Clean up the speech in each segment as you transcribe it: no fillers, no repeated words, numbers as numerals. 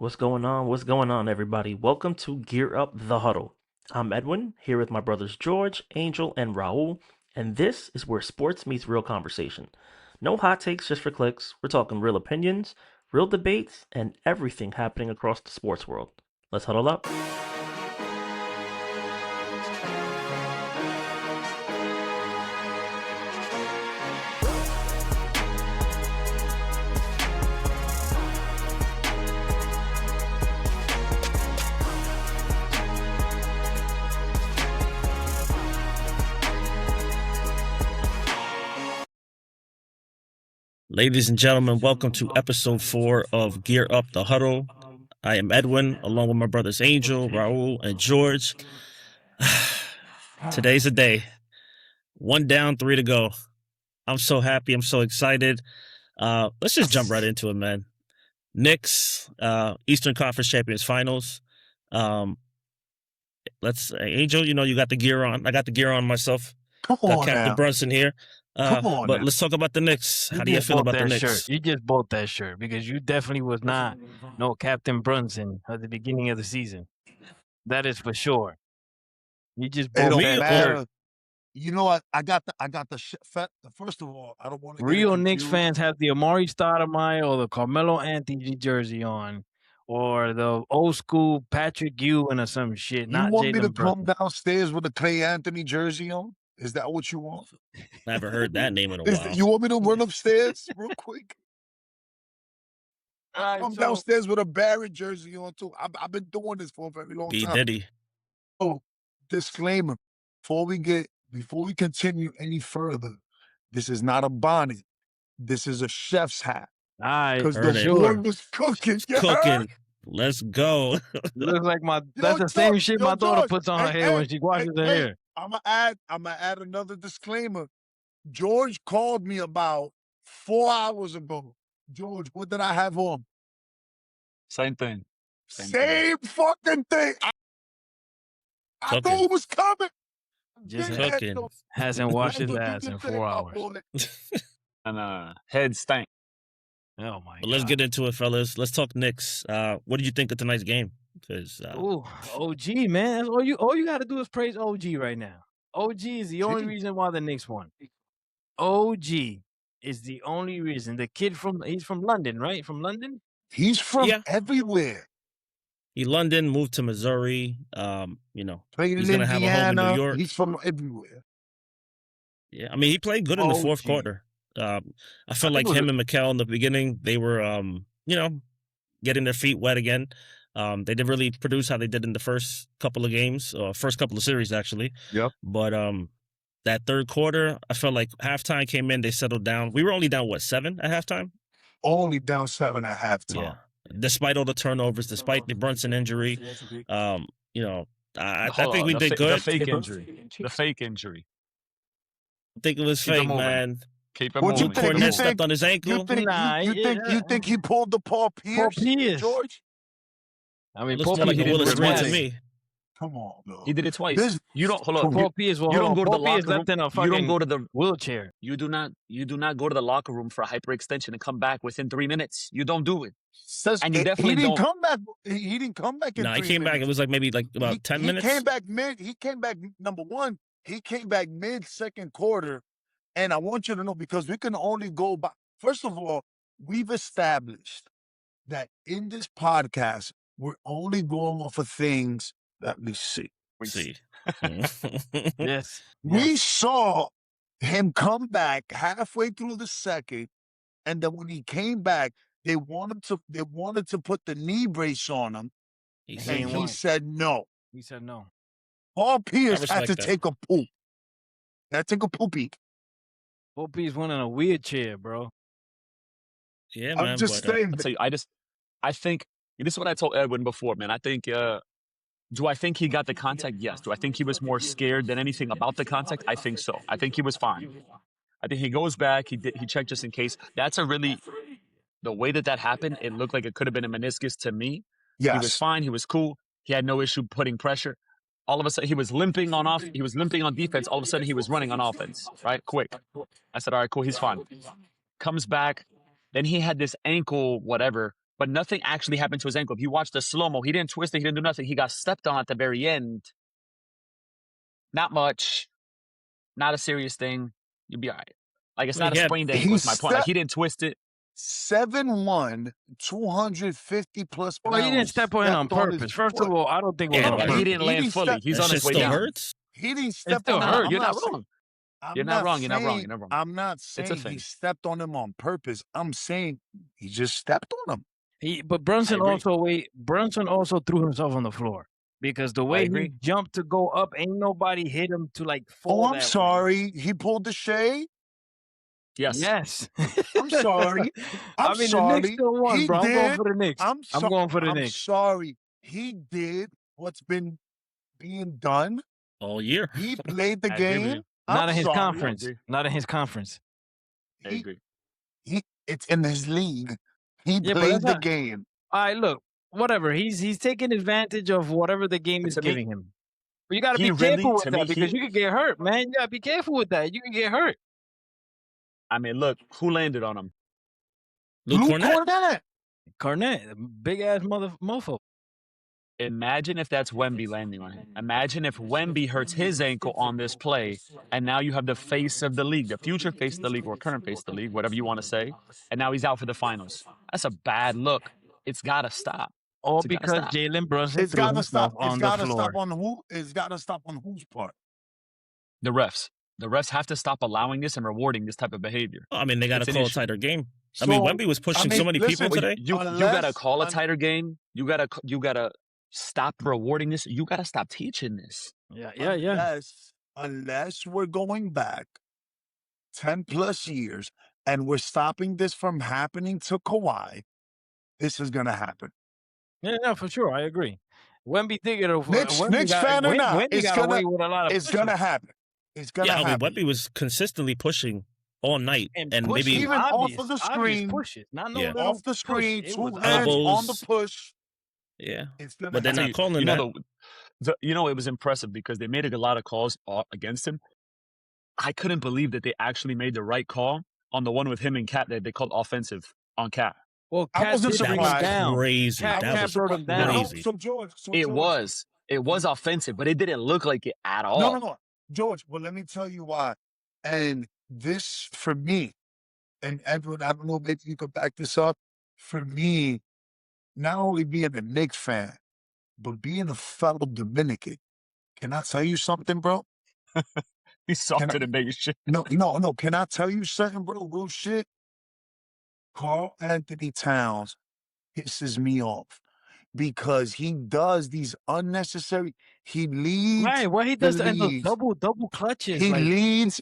What's going on? What's going on, everybody? Welcome to Gear Up the Huddle. I'm Edwin, here with my brothers George, Angel, and Raul, and this is where sports meets real conversation. No hot takes just for clicks. We're talking real opinions, real debates, and everything happening across the sports world. Let's huddle up. Ladies and gentlemen, welcome to episode 4 of Gear Up the Huddle. I am Edwin, along with my brothers Angel, Raul, and George. Today's the day. 1 down, 3 to go. I'm so happy. I'm so excited. Let's just jump right into it, man. Knicks, Eastern Conference Champions Finals. Angel, you got the gear on. I got the gear on myself. Come Got on Captain now. Brunson here. Come on But now. let's talk about the Knicks. How do you feel about the Knicks? Shirt. You just bought that shirt because you definitely was not no Captain Brunson at the beginning of the season. That is for sure. You just It bought don't that matter. shirt. You know what? I got the first of all, I don't want to Real Knicks fans have the Amari Stoudemire or the Carmelo Anthony jersey on, or the old school Patrick Ewing or some shit. You not want me to Jalen Brunson. come downstairs with a Clay Anthony jersey on? Is that what you want? I haven't heard that name in a while. You want me to run upstairs real quick? Come downstairs with a Barrett jersey on too. I've been doing this for a very long B time. Diddy. Oh, disclaimer: before we continue any further, this is not a bonnet. This is a chef's hat. Because heard the it. boy was cooking. you heard? Cooking. Let's go. Looks like that's the same shit my daughter George, puts on her hair when she washes her hair. I'm gonna add another disclaimer. George called me about 4 hours ago. George, what did I have on? Same thing. Same fucking thing. I Cooking. knew it was coming. Just Didn't cooking. have no- Hasn't washed his That's what you ass in just said 4 about hours. boy. And head stank. Oh my But let's God. get into it, fellas. Let's talk Knicks. What did you think of tonight's game? Because Ooh, OG, man. That's all you got to do is praise OG right now. OG is the only reason why the Knicks won. OG is the only reason. The kid he's from London, right? From London? He's from Yeah. everywhere. he London, moved to Missouri. Played He's in gonna have a home in Indiana. New York. He's from everywhere. Yeah, I mean, he played good in the fourth OG. quarter. I felt I like think it him and Mikal in the beginning, they were, getting their feet wet again. They didn't really produce how they did in the first couple of games, or first couple of series, actually. Yep. But that third quarter, I felt like halftime came in, they settled down. We were only down, 7 at halftime? Only down 7 at halftime. Yeah. Despite all the turnovers, despite the Brunson injury, I think we did good. The fake injury. The fake injury. I think it was Keep it fake, moving. man. Keep it What you moving. think? Cornette stepped on his ankle. You think Nah, you think he pulled the Paul Pierce? Pierce. George? I mean, Looks Paul more like Pierce a did Willis it Green to twice. me. Come on, bro. He did it twice. This- You don't hold on. Paul Pierce, You don't go to the Paul Pierce locker room. left in a You fucking don't go to the wheelchair. you do not go to the locker room for a hyperextension and come back within 3 minutes. You don't do it. Says, And you definitely he didn't don't- come back. He didn't come back in No, he 3 came back. It minutes. was like maybe about 10 minutes. He came back number one. He came back mid second quarter, and I want you to know, because we can only go by. First of all, we've established that in this podcast we're only going off of things that we see. See. Yes. We saw him come back halfway through the second, and then when he came back, they wanted to put the knee brace on him, He He said and ain't he want. said no. He said no. Paul Pierce had respect to that. take a poop. Had to take a poopy. Paul Pierce went in a wheelchair, bro. Yeah, I'm man. just but, saying. I'll tell you, I think this is what I told Edwin before, man. I think do I think he got the contact? Yes. Do I think he was more scared than anything about the contact? I think so. I think he was fine. I think he goes back, he checked just in case. That's the way that happened, it looked like it could have been a meniscus to me. Yes. He was fine, he was cool. He had no issue putting pressure. All of a sudden, he was limping on defense. All of a sudden, he was running on offense, right? Quick. I said, all right, cool, he's fine. Comes back. Then he had this ankle, whatever, but nothing actually happened to his ankle. If you watch the slow-mo, he didn't twist it, he didn't do nothing. He got stepped on at the very end. Not much. Not a serious thing. You'll be all right. Like, it's not a sprained ankle, is my point. Like, he didn't twist it. 7'1", 250 plus pounds. Well, he didn't step on it on purpose. First of all, I don't think it was on And purpose. he didn't land fully. He's on his way down. Hurts? He didn't It step still on hurt. him. You're not wrong. You're not wrong. You're not wrong. You're not wrong. I'm not It's a saying he thing. stepped on him on purpose. I'm saying he just stepped on him. But Brunson agree. also threw himself on the floor because the way he agree. jumped to go up, ain't nobody hit him to like fall. Oh, I'm that way. sorry. He pulled the shade. Yes. Yes. I'm sorry. I mean, sorry. the Knicks still won, He bro. I'm going did. for the Knicks. I'm going for the I'm Knicks. sorry. He did what's been being done all year. He played the I agree with game. you. Not in his sorry. conference. Not in his conference. I agree. It's in his league. He Yeah, but played that's the not- game. All right, look, whatever. He's taking advantage of whatever the game is To me, giving him. But you got to be he really- careful with to that me, because he- you can get hurt, man. You got to be careful with that. You can get hurt. I mean, look, who landed on him? Luke Luke Cornett? Cornett. Cornett, big ass mofo. Imagine if that's Wemby landing on him. Imagine if Wemby hurts his ankle on this play, and now you have the face of the league, the future face of the league, or current face of the league, whatever you want to say, and now he's out for the finals. That's a bad look. It's got to stop. All It's gotta because stop. Jalen Brunson It's threw got to himself stop. It's on the got to floor. stop on who? It's got to stop on whose part? The refs. The refs have to stop allowing this and rewarding this type of behavior. I mean, they got It's to an call a issue. tighter game. I So, mean, Wemby was pushing so many listen, people today. You gotta Unless- call a un- tighter game. You gotta stop rewarding this. You gotta stop teaching this. Yeah. Unless we're going back 10 plus years and we're stopping this from happening to Kawhi, this is going to happen. Yeah, no, for sure. I agree. Wemby did get over. Knicks fan or not, Wemby it's got gonna- away with a lot of It's going to happen. It's going to Yeah, I mean, happen. Wemby was consistently pushing all night, and pushing, maybe even obvious, off of the obvious screen, pushes, not no Yeah. little off the screen, push. It 2 was hands elbows. on the push. yeah. It's going to But they're happen. not calling you that. know it was impressive because they made a lot of calls against him. I couldn't believe that they actually made the right call on the one with him and Cat that they called offensive on Cat. Well, I Cat wasn't did bring him surprised. down. Crazy. Cat That was brought him down. crazy. So George, It was offensive, but it didn't look like it at all. No. George, well, let me tell you why. And this, for me, and Edward, I don't know, maybe you could back this up. For me, not only being a Knicks fan, but being a fellow Dominican, can I tell you something, bro? He's soft Can I- to the biggest shit. No. Can I tell you something, bro? Real shit. Carl Anthony Towns pisses me off because he does these unnecessary. He leads. Right, what he does the and those leagues. double clutches. He like, leads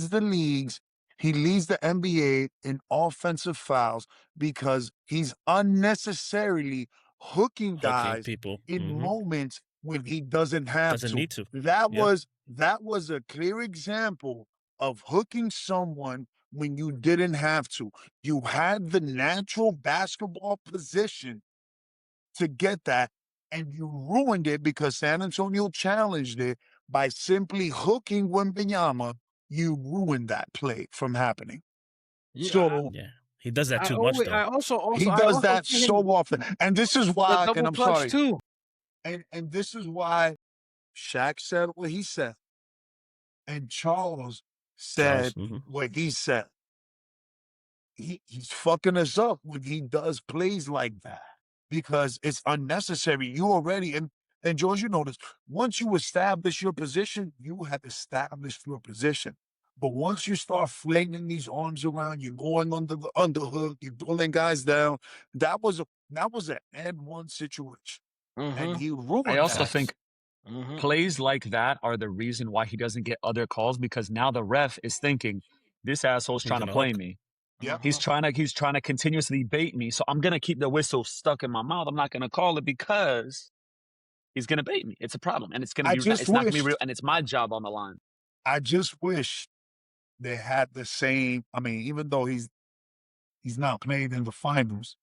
the leagues. He leads the NBA in offensive fouls because he's unnecessarily hooking Okay, guys people. in Mhm. moments when he doesn't have Doesn't to. need to. That Yeah. was a clear example of hooking someone when you didn't have to. You had the natural basketball position to get that, and you ruined it because San Antonio challenged it by simply hooking Wembanyama. You ruined that play from happening. yeah, So Yeah. He does that I too much, always- though. I also he I does also that see him so often, and this is the why. double And I'm clutch sorry, too. and this is why Shaq said what he said, and Charles said Mhm. what he said. He's fucking us up when he does plays like that because it's unnecessary. You already and George, you know this. Once you establish your position, you have established your position. But once you start flinging these arms around, you're going under the underhook, you're pulling guys down. That was an N1 situation, and he ruined I also that. think plays like that are the reason why he doesn't get other calls because now the ref is thinking this asshole's He's trying to gonna play hook. me. Yeah. He's trying to continuously bait me. So I'm gonna keep the whistle stuck in my mouth. I'm not gonna call it because he's gonna bait me. It's a problem, and it's I not just gonna be real, wished- and it's my job on the line. I just wish they had the same. I mean, even though he's not playing in the finals,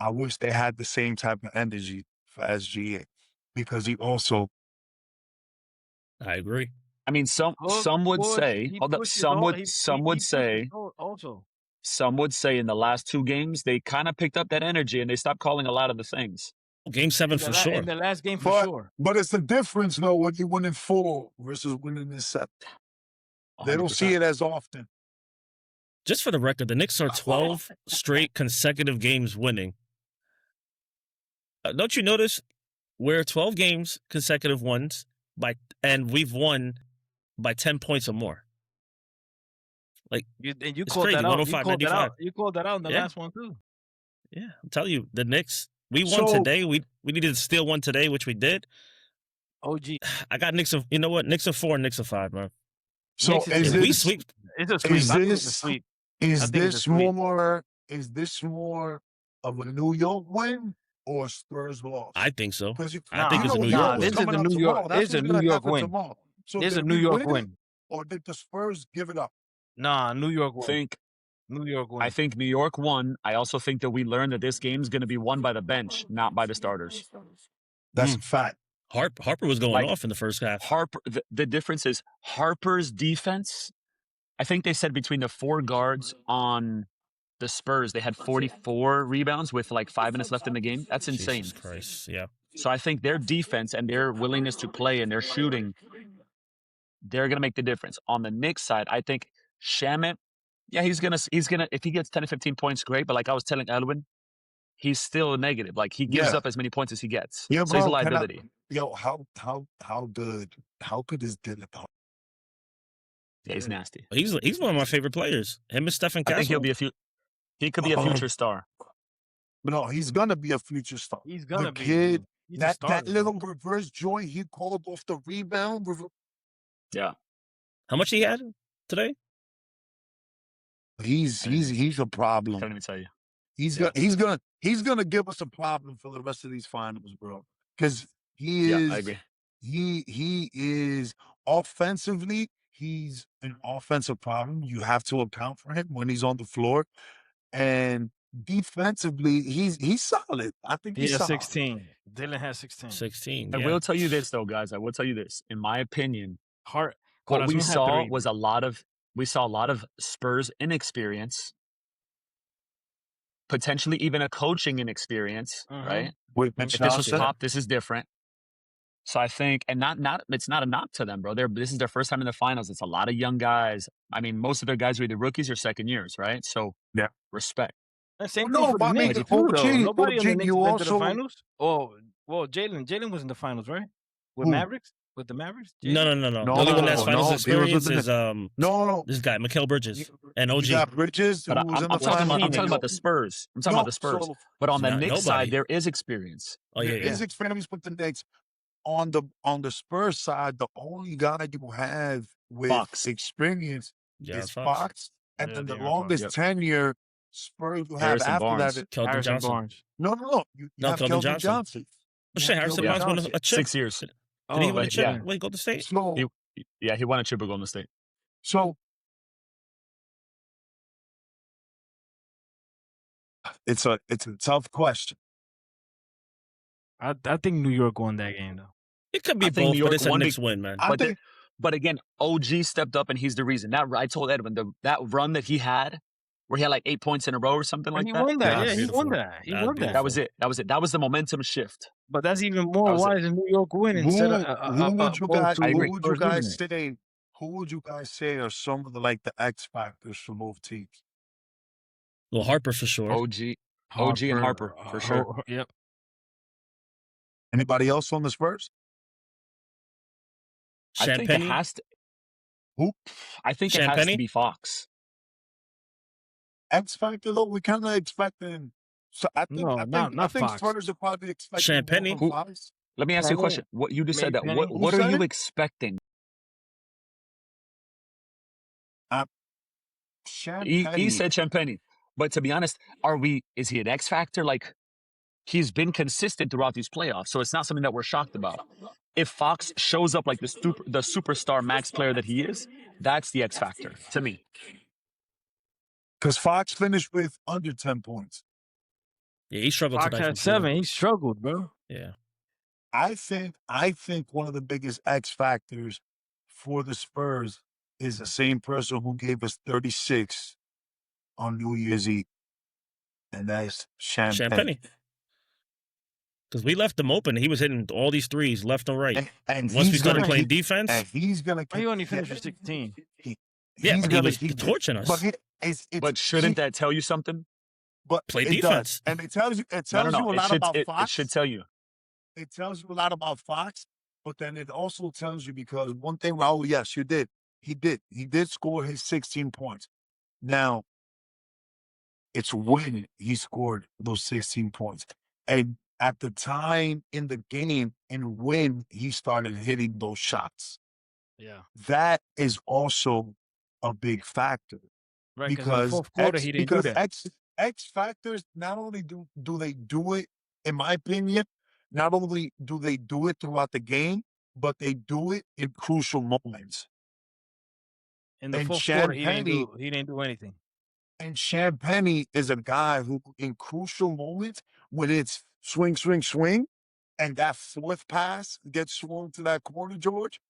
I wish they had the same type of energy for SGA because he also. I agree. I mean, some would say, hold up, some would say, Also, some would say in the last 2 games, they kind of picked up that energy and they stopped calling a lot of the things. Game 7 for sure. In the last game for sure. But it's the difference, though, when you win in 4 versus winning in 7. They don't see it as often. Just for the record, the Knicks are 12 straight consecutive games winning. Don't you notice we're 12 games consecutive ones and we've won by 10 points or more. Like you it's called crazy. that out. 105-95. You called that out in the last one too. Yeah, I'm telling you, the Knicks. We won today. We needed to steal one today, which we did. OG. I got Knicks of, you know what? Knicks of 4 and Knicks of 5, man. So if we sweep, it's a sweep. Is this more of a New York win or Spurs loss? I think so. I think it's a New York win. This is a New York. This is a New York win. So this is a New York win. Or did the Spurs give it up? Nah, New York win. New York won. I think New York won. I also think that we learned that this game is going to be won by the bench, not by the starters. That's a fact. Harper was going off in the first half. Harper. The difference is Harper's defense. I think they said between the 4 guards on the Spurs, they had 44 rebounds with like 5 minutes left in the game. That's insane. Jesus Christ, yeah. So I think their defense and their willingness to play and their shooting, they're going to make the difference. On the Knicks side, I think Shamet, yeah, he's gonna if he gets 10 to 15 points, great. But like I was telling Edwin, he's still negative. Like he gives up as many points as he gets. Yeah, so he's a liability. How good is Dylan? Yeah, he's nasty. He's one of my favorite players. Him and Stephen Castle. I think he could be a future star. But no, he's gonna be a future star. He's gonna be. Kid, that little reverse joy he called off the rebound. Yeah. How much he had today? He's a problem. Let me tell you. He's gonna give us a problem for the rest of these finals, bro. Because he is. I agree. He is offensively. He's an offensive problem. You have to account for him when he's on the floor, and defensively, he's solid. I think he's solid. 16. Dylan has 16. 16. I will tell you this, though, guys. I will tell you this. In my opinion, what we saw was a lot of Spurs inexperience, potentially even a coaching inexperience, right? If this was Pop, this is different. So I think, and not it's not a knock to them, bro. This is their first time in the finals. It's a lot of young guys. I mean, most of their guys are either rookies or second years, right? So yeah, respect. Same thing for the Knicks. Nobody in the Knicks been to the finals. Oh, well, Jalen was in the finals, right? With Mavericks. With the Mavericks? No. The only one that's finals experience is this guy, Mikal Bridges and OG. Yeah, Bridges. But I'm talking about the Spurs. I'm talking about the Spurs. But on the Knicks side, there is experience. Oh yeah, there is experience with the Knicks. On the Spurs side, the only guy you have with experience is Fox. And then the longest tenure Spurs will have after that. Kelvin Johnson. Barnes. No. You have Kelvin Johnson. Shit, Harrison Barnes won a chip. 6 years. Did he win a chip when he go to State? So, he won a chip at Golden State. So it's a tough question. I think New York won that game though. It could be both, but it's a Knicks win, man. But again, OG stepped up and he's the reason. I told Edwin that run that he had, where he had like 8 points in a row or something like that. He won that. Yeah, he won that. He won that. That was it. That was the momentum shift. But that's even more why is New York winning. Who would you guys say are some of the X factors for both teams? Well, Harper for sure. OG and Harper for sure. Yep. Anybody else on the Spurs? I think it has to. Who? I think it has to be Fox. X factor though, we kind of expecting. So I think Spurs are probably expecting Fox. Let me ask you a question. What you just said that. What are you expecting? He said Champagny, but to be honest, is he an X factor? Like, he's been consistent throughout these playoffs, so it's not something that we're shocked about. If Fox shows up like the superstar max player that he is, that's the X factor to me. Because Fox finished with under 10 points. Yeah, he struggled. Fox had 7. He struggled, bro. Yeah. I think one of the biggest X factors for the Spurs is the same person who gave us 36 on New Year's Eve, and that's Champagne. Champagne. Because we left him open. He was hitting all these threes left and right. And Once we he's started gonna playing keep, defense, and he's gonna He keep, only finished with 16. yeah, he's but he gonna was keep torching us. But shouldn't that tell you something? But Play it defense. does, and it tells you No. a lot about Fox. It should tell you. It tells you a lot about Fox, but then it also tells you, because one thing, Raul, yes, you did. He did score his 16 points. Now, it's when he scored those 16 points. And at the time in the game and when he started hitting those shots, Yeah. that is also a big factor. Right, because in the Because fourth quarter, he didn't do that. X factors, not only do they do it, in my opinion, not only do they do it throughout the game, but they do it in crucial moments. In the And fourth quarter, he didn't Champagne, do anything. and Champagne is a guy who, in crucial moments, when it's swing, swing, swing, and that fourth pass gets swung to that corner, George,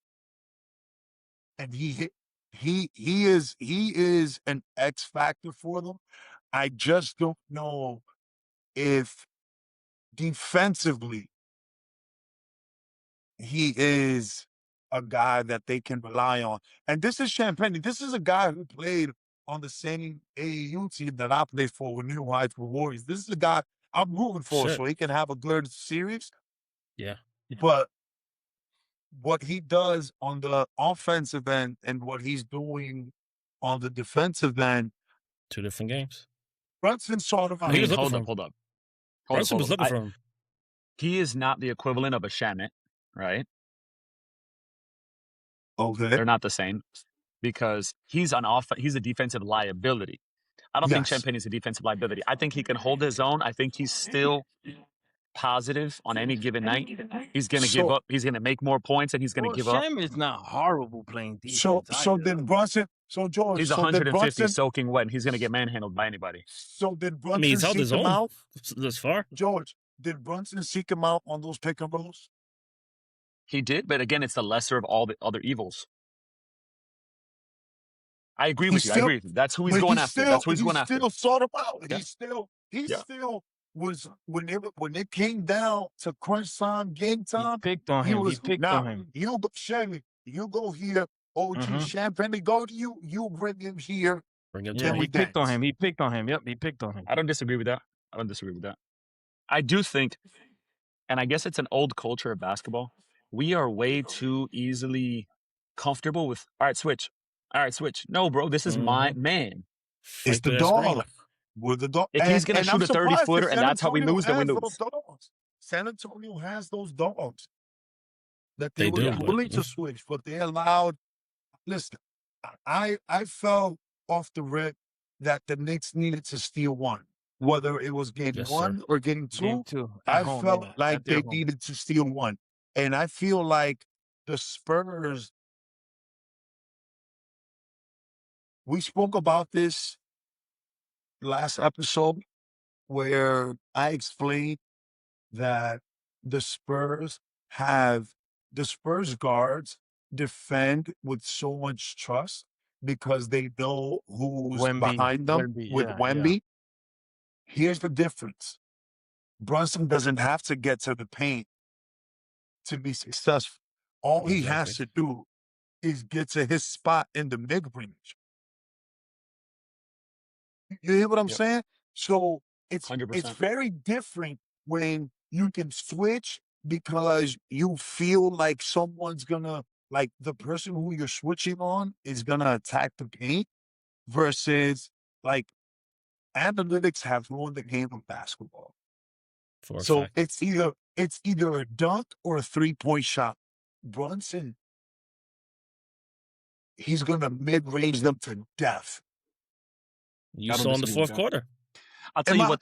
and he is an X factor for them. I just don't know if defensively he is a guy that they can rely on. And this is Champagne. This is a guy who played on the same AAU team that I played for with New Heights Warriors. This is a guy I'm rooting for, Shit. so he can have a good series. Yeah. But what he does on the offensive end and what he's doing on the defensive end, Two different games. Brunson sort of. He was looking hold for up, him. hold up. Brunson was looking for him. He is not the equivalent of a Shamit, right? Okay. They're not the same because he's he's a defensive liability. I don't think Yes. Champagne is a defensive liability. I think he can hold his own. I think he's still positive on any given night. He's going to give up. He's going to make more points, and he's going to give up. Sham is not horrible playing defense. So then Brunson. So George. He's so 150 Brunson, soaking wet, and he's going to get manhandled by anybody. So did I Brunson mean, he's held seek his him own out? this far. George, did Brunson seek him out on those pick and rolls? He did, but again, it's the lesser of all the other evils. I agree with you. I agree with you. That's who he's going after. That's who he's going after. He still sought him out. Yeah. He still was, when it came down to crunch time, game time, he picked on him. He picked on him. You go, Shelly, you go here. OG Champagne, go to you. You bring him here. Bring him Yeah, to he picked on him. He picked on him. Yep, he picked on him. I don't disagree with that. I do think, and I guess it's an old culture of basketball, we are way too easily comfortable with, all right, switch. No, bro, this is my man. It's the dog. We're the dog. If he's going to shoot a 30-footer and that's how we lose, then we lose. San Antonio has those dogs that They were do, willing to switch, but they allowed. Listen, I felt off the rip that the Knicks needed to steal one, whether it was game one or game two. Game two. I felt like they needed to steal one, and I feel like the Spurs. We spoke about this last episode where I explained that the Spurs guards defend with so much trust because they know who's behind them with Wemby. Yeah. Here's the difference. Brunson doesn't have to get to the paint to be successful. All he has to do is get to his spot in the mid-range. You hear what I'm saying? So it's 100%. It's very different when you can switch because you feel like someone's gonna, like the person who you're switching on is gonna attack the paint versus like analytics have ruined the game of basketball. So it's either a dunk or a 3-point shot. Brunson, he's gonna mid-range them to death. You saw in the fourth quarter. I'll tell you what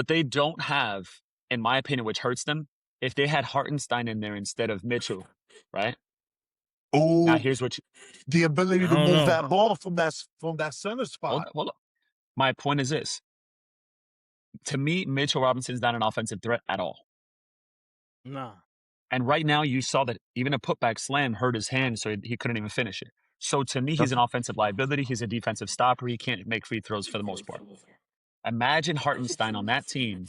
they don't have, in my opinion, which hurts them, if they had Hartenstein in there instead of Mitchell, right? Oh, now here's what the ability to move that ball from that center spot. Hold up. My point is this. To me, Mitchell Robinson's not an offensive threat at all. No. And right now, you saw that even a putback slam hurt his hand, so he couldn't even finish it. So to me, he's an offensive liability. He's a defensive stopper. He can't make free throws for the most part. Imagine Hartenstein on that team,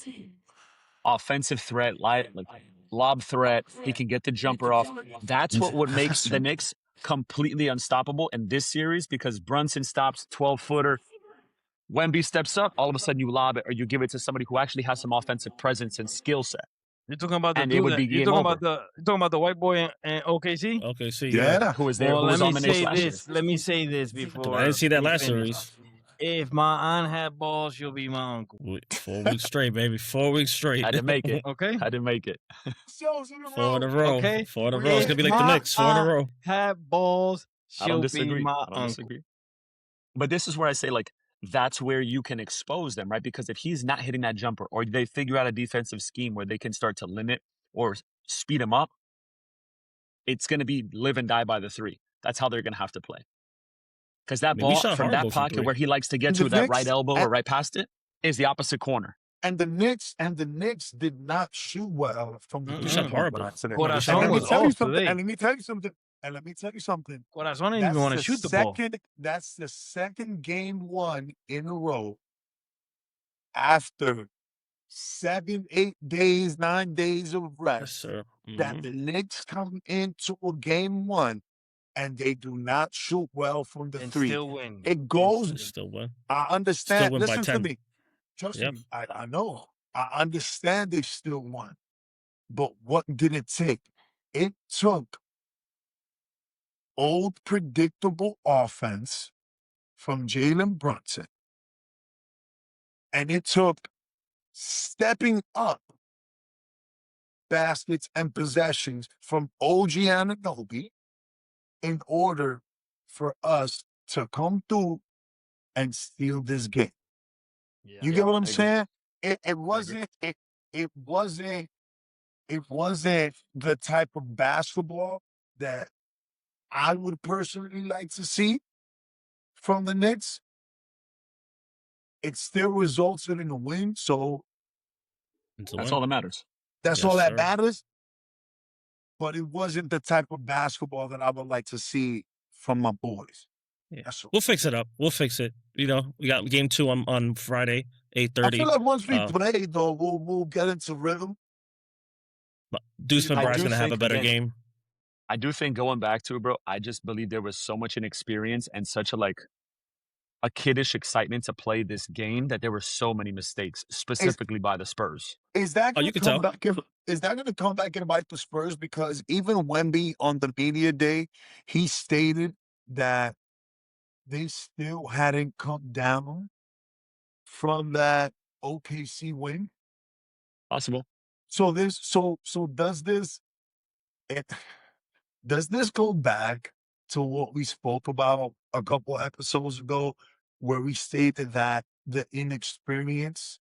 offensive threat, like lob threat. He can get the jumper off. That's what would make the Knicks completely unstoppable in this series, because Brunson stops 12-footer. Wemby steps up, all of a sudden you lob it or you give it to somebody who actually has some offensive presence and skill set. You're talking about the And it dude would that be you're game talking over. about the white boy in OKC. Okay, see, Yeah. Who was there? Well, Who was let on me the Knicks say last year? this. Let me say this before I didn't see that we last finish. series. If my aunt had balls, she'll be my uncle. 4 weeks straight, baby. 4 weeks straight. I didn't make it. Okay. I didn't make it. 4 in a row. Okay. 4 in a row. It's gonna be like the my Knicks. 4 in a aunt row. had balls, I don't she'll be disagree. my I don't uncle. disagree. But this is where I say, like, that's where you can expose them, right? Because if he's not hitting that jumper, or they figure out a defensive scheme where they can start to limit or speed him up, it's going to be live and die by the three. That's how they're going to have to play. Because that I mean, we ball shot from horrible that from pocket three. where he likes to get And to the that Knicks- right elbow or right past it is the opposite corner. And the Knicks did not shoot well from the Mm-mm. We shot horrible. Corazon And let me was tell you off something. today. And let me tell you something. Corazon didn't even want to shoot the ball. That's the second game won in a row after 7, 8 days, 9 days of Yes, rest. sir. That the Knicks come into a game one and they do not shoot well from the And three. still win. It goes. Mhm. Still win. I understand. Still win by Listen 10. to me. Trust Yep. me. I know. I understand they still won. But what did it take? It took old, predictable offense from Jalen Brunson. And it took stepping up baskets and possessions from OG Anunoby in order for us to come through and steal this game. Yeah. You get what I'm I agree. saying? It wasn't the type of basketball that I would personally like to see from the Knicks. It still resulted in a win, so It's a That's win. all that matters. that's Yes, all that sir. matters. But it wasn't the type of basketball that I would like to see from my boys. Yeah. That's all. We'll fix it up. We'll fix it. You know, we got game 2 on Friday, I 8:30. feel like once we Uh, play, though, we'll get into rhythm. Deuce I McBride's do gonna have a think, better again, game. I do think going back to it, bro, I just believe there was so much inexperience and such a kiddish excitement to play this game that there were so many mistakes, specifically by the Spurs. Is that Oh, going you to can come tell. back? Is that going to come back and bite the Spurs? Because even Wemby on the media day, he stated that they still hadn't come down from that OKC win. Possible. So does this go back to what we spoke about a couple episodes ago, where we stated that the inexperience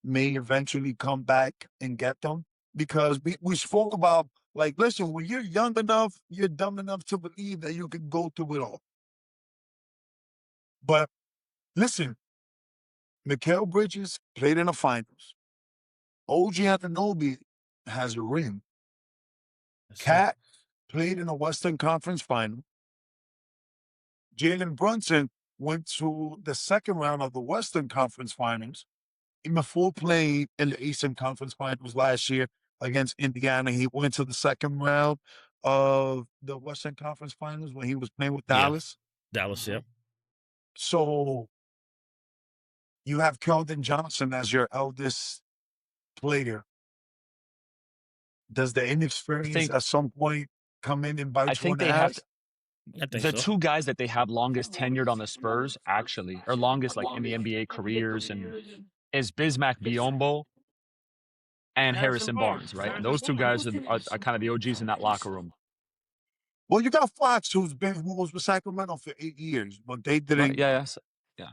may eventually come back and get them? Because we spoke about, like, listen, when you're young enough, you're dumb enough to believe that you can go through it all. But listen, Mikal Bridges played in the finals. OG Anunoby has a ring. Yes, sir. Cat played in the Western Conference Final. Jalen Brunson went to the second round of the Western Conference Finals before playing in the Eastern Conference Finals last year against Indiana. He went to the second round of the Western Conference Finals when he was playing with Yeah. Dallas. Dallas, yep. So you have Keldon Johnson as your eldest player. Does the inexperience think- at some point come in and bite I you think in the they have ass? to, I think the so. two guys that they have longest tenured on the Spurs, actually, or longest like in the NBA careers, and is Bismack Biyombo and Harrison Barnes, right? Those two guys are kind of the OGs in that locker room. Well, you got Fox, who was with Sacramento for 8 years, but they didn't. Right? Yeah.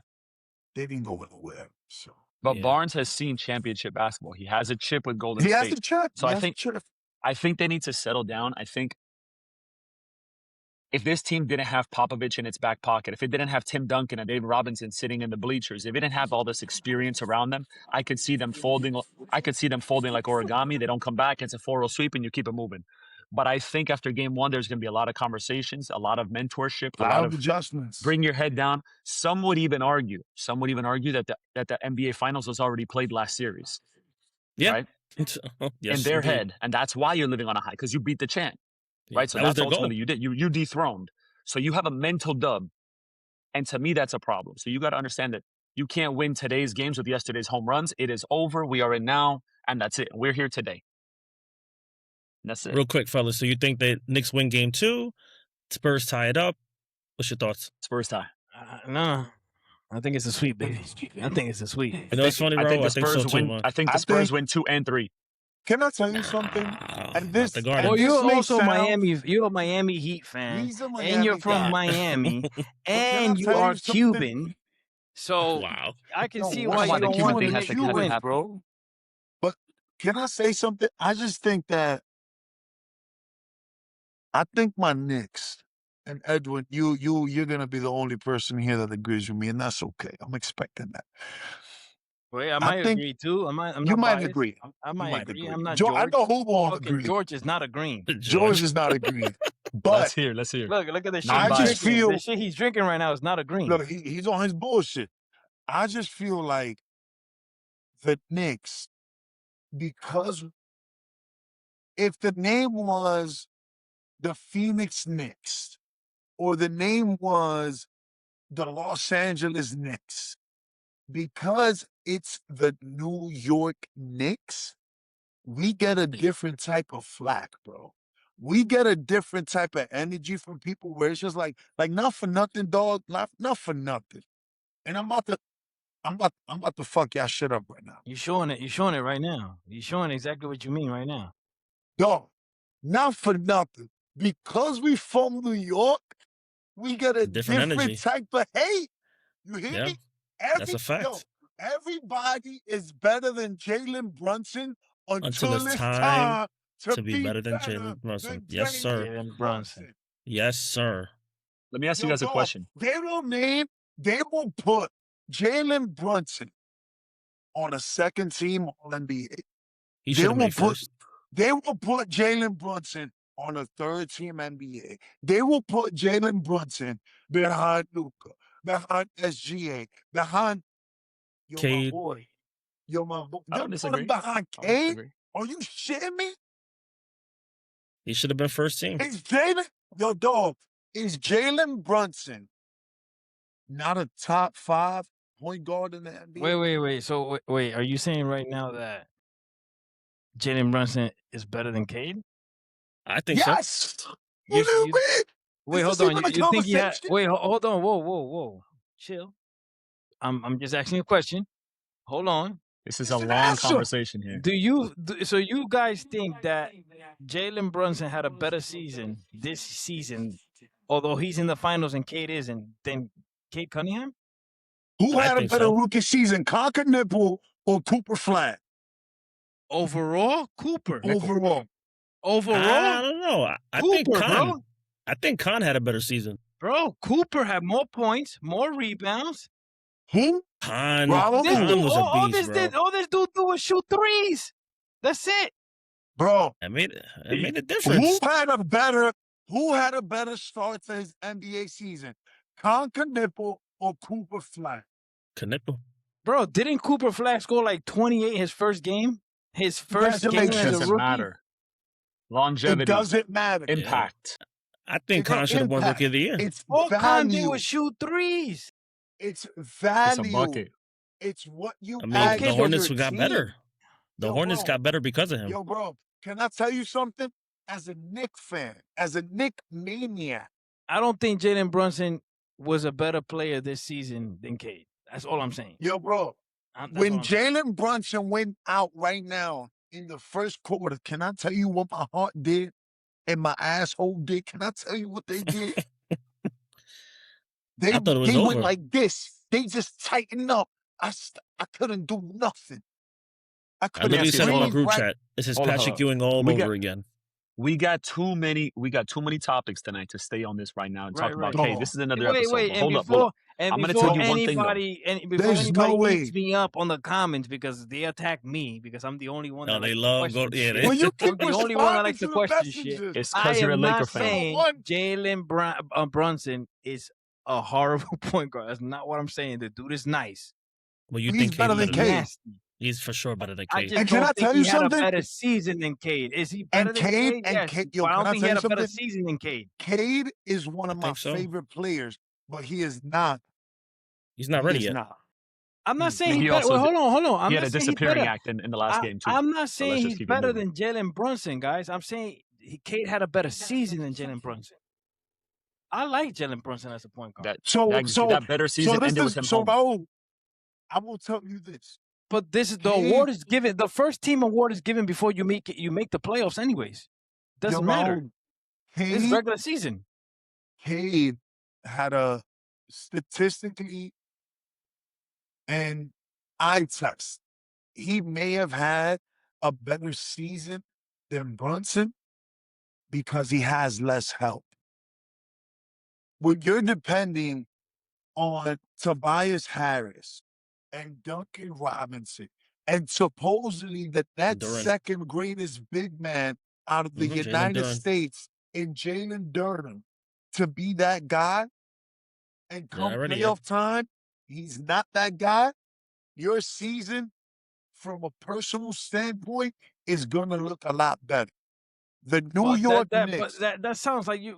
They didn't go nowhere. So But Yeah. Barnes has seen championship basketball. He has a chip with Golden he has State. to check. So He I has to think- check. I think they need to settle down. I think if this team didn't have Popovich in its back pocket, if it didn't have Tim Duncan and Dave Robinson sitting in the bleachers, if it didn't have all this experience around them, I could see them folding. I could see them folding like origami. They don't come back. It's a 4-0 sweep, and you keep it moving. But I think after game one, there's going to be a lot of conversations, a lot of mentorship, A lot of adjustments. bring your head down. Some would even argue that the NBA Finals was already played last series. Yeah. Right? Yes, in their indeed. head. And that's why you're living on a high, because you beat the champ. Yeah, Right? So that was that's their ultimately goal. you did. You dethroned. So you have a mental dub. And to me, that's a problem. So you got to understand that you can't win today's games with yesterday's home runs. It is over. We are in now, and that's it. We're here today. And that's it. Real quick, fellas. So you think that Knicks win game 2? Spurs tie it up? What's your thoughts? Spurs tie. No, I think it's a sweep, baby. I think it's a sweep. You know, it's funny, Raul. I think so too, win. man. I think the Spurs win 2 and 3. Can I tell you something? And this, the Garden. Well, and you're this makes also sound- Miami. You're a Miami Heat fan, He's a and Miami you're from guy. Miami, Can and I you tell are you something? Cuban. So Wow. I can see No, why why you the don't Cuban want the thing has Knicks to to happen, win. bro. But can I say something? I just think my Knicks and Edwin, you're gonna be the only person here that agrees with me, and that's okay. I'm expecting that. Wait, I I might think agree too. I'm you not might biased. agree. I You might agree. I'm not I George. know who won't Okay, agree. George is not agreeing. George is not agreeing. Let's But hear. Let's hear. Look at the shit I he's just drinking. feel The shit he's drinking right now is not agreeing. look, he's on his bullshit. I just feel like the Knicks, because if the name was the Phoenix Knicks or the name was the Los Angeles Knicks, because it's the New York Knicks, we get a different type of flack, bro. We get a different type of energy from people where it's just like not for nothing, dog, not for nothing. And I'm about to fuck y'all shit up right now. You're showing it. You're showing it right now. You're showing exactly what you mean right now. Dog, not for nothing. Because we from New York, we get a Different different energy. type of hate. You hear Yeah, me? that's a fact. Everybody is better than Jalen Brunson Until it's time to be better than Jalen Brunson. Yes, sir. Jalen Brunson. Yes, sir. Let me ask you guys a question. They will put Jalen Brunson on a second team All NBA. He should have made first. They will put Jalen Brunson on a third team NBA. They will put Jalen Brunson behind Luka, behind SGA, behind my Cade. boy. I They'll don't put him disagree. behind I don't Cade? disagree. Are you shitting me? He should have been first team. Is Jalen Brunson not a top 5 point guard in the NBA? Wait. So wait, are you saying right now that Jalen Brunson is better than Cade? I think so. Yes. What do you mean? Wait, Is hold this on. even a You think he had? conversation? Wait, hold on. Whoa. Chill. I'm just asking you a question. Hold on. This is It's a an long answer. conversation here. So you guys think that Jalen Brunson had a better season this season, although he's in the finals and Cade isn't, than Cade Cunningham? Who I had a think better so. rookie season, Conker Nipple or Cooper Flat? Overall, Cooper. Overall. I don't know. I think Cooper, Khan. bro. I think Khan had a better season. Bro, Cooper had more points, more rebounds. Who? Khan Raul? was a beast, bro. All this dude do was shoot threes. That's it. Bro, It made a who difference. had a better start to his NBA season? Conker Nipple or Cooper Flat? Knipple. Bro, didn't Cooper Flash score like 28 his first game? His first game Congratulations. as a Doesn't rookie? matter. It Longevity, doesn't matter. impact. I think Khan should have won Impact. Rookie of the Year. It's All Khan did value. was shoot threes. It's It's value. a bucket. It's what you I mean, add Okay, the to Hornets your got team. better. The Yo, Hornets bro. got better because of him. Yo, bro, can I tell you something? As a Knicks fan, as a Knick maniac, I don't think Jalen Brunson was a better player this season than Cade. That's all I'm saying. yo, bro, That's when all I'm saying. Jalen Brunson went out right now in the first quarter, can I tell you what my heart did and my asshole did? Can I tell you what they did? I thought it was they over. went like this. They just tightened up. I couldn't do nothing. I I couldn't literally ask you said this, on the breathe group right. chat, this is Hold on, Patrick hold on. Ewing all We over got- again. We got too many topics tonight to stay on this right now and talk Right, about right. Cade. This is another Wait, episode. wait, but and hold up. And I'm gonna before tell you one thing, though. before There's no anybody way. eats me up on the comments because they attack me because I'm the only one No, that they likes love to go. question Yeah, shit. they, Well, you I'm keep the only one that likes to responding to the question shit. messages. It's I because you're a am Laker not fan. saying Jalen Brunson is a horrible point guard. That's not what I'm saying. The dude is nice. well, you He's think better Cade's than better than Cade. Nasty. He's for sure better than I Cade. just And can don't I think tell he you had a something? better season than Cade. Is he better And than Cade? Yes, Yo, but I can don't I think he tell had you a better something? season than Cade. Cade is one of I my think so. favorite players, but he is not. He's not He ready is yet. not. I'm not He's saying not. he's He better. also Well, hold on. I'm he had not a saying he's disappearing better. act in the last game too. I'm not So saying let's he's just keep it better moving. than Jalen Brunson, guys. I'm saying Cade had a better season than Jalen Brunson. I like Jalen Brunson as a point guard. That better season ended with him home. Raul, I will tell you this. But this is the Cade- award is given. The first team award is given before you make the playoffs, anyways. Doesn't matter. This is Cade, regular season. Cade had a statistically and eye test. He may have had a better season than Brunson because he has less help. When you're depending on Tobias Harris and Duncan Robinson, and supposedly that Durant. second greatest big man out of the Jalen United Durant. States in Jalen Durham to be that guy, and come already, playoff time, he's not that guy. Your season, from a personal standpoint, is going to look a lot better. The New York Knicks. But that sounds like you.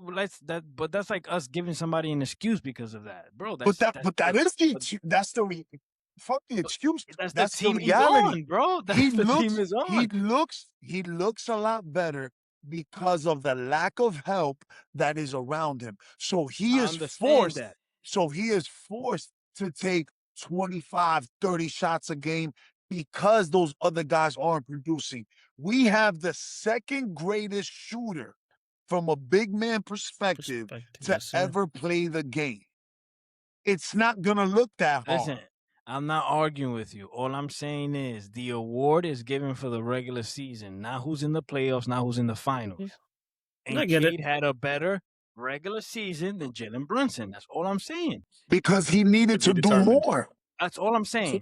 But that's like us giving somebody an excuse because of that, bro. But that is that's the fuck the excuse. That's That's the team the reality. he's on, bro. That's He the looks, team is on. He looks a lot better because of the lack of help that is around him. So he I is understand forced. that. So he is forced to take 25, 30 shots a game because those other guys aren't producing. We have the second greatest shooter from a big man perspective to yes, sir. ever play the game. It's not going to look that hard. Listen, I'm not arguing with you. All I'm saying is the award is given for the regular season, not who's in the playoffs, not who's in the finals. And I get it. Cade had a better regular season than Jalen Brunson. That's all I'm saying. Because he needed to do more. That's all I'm saying.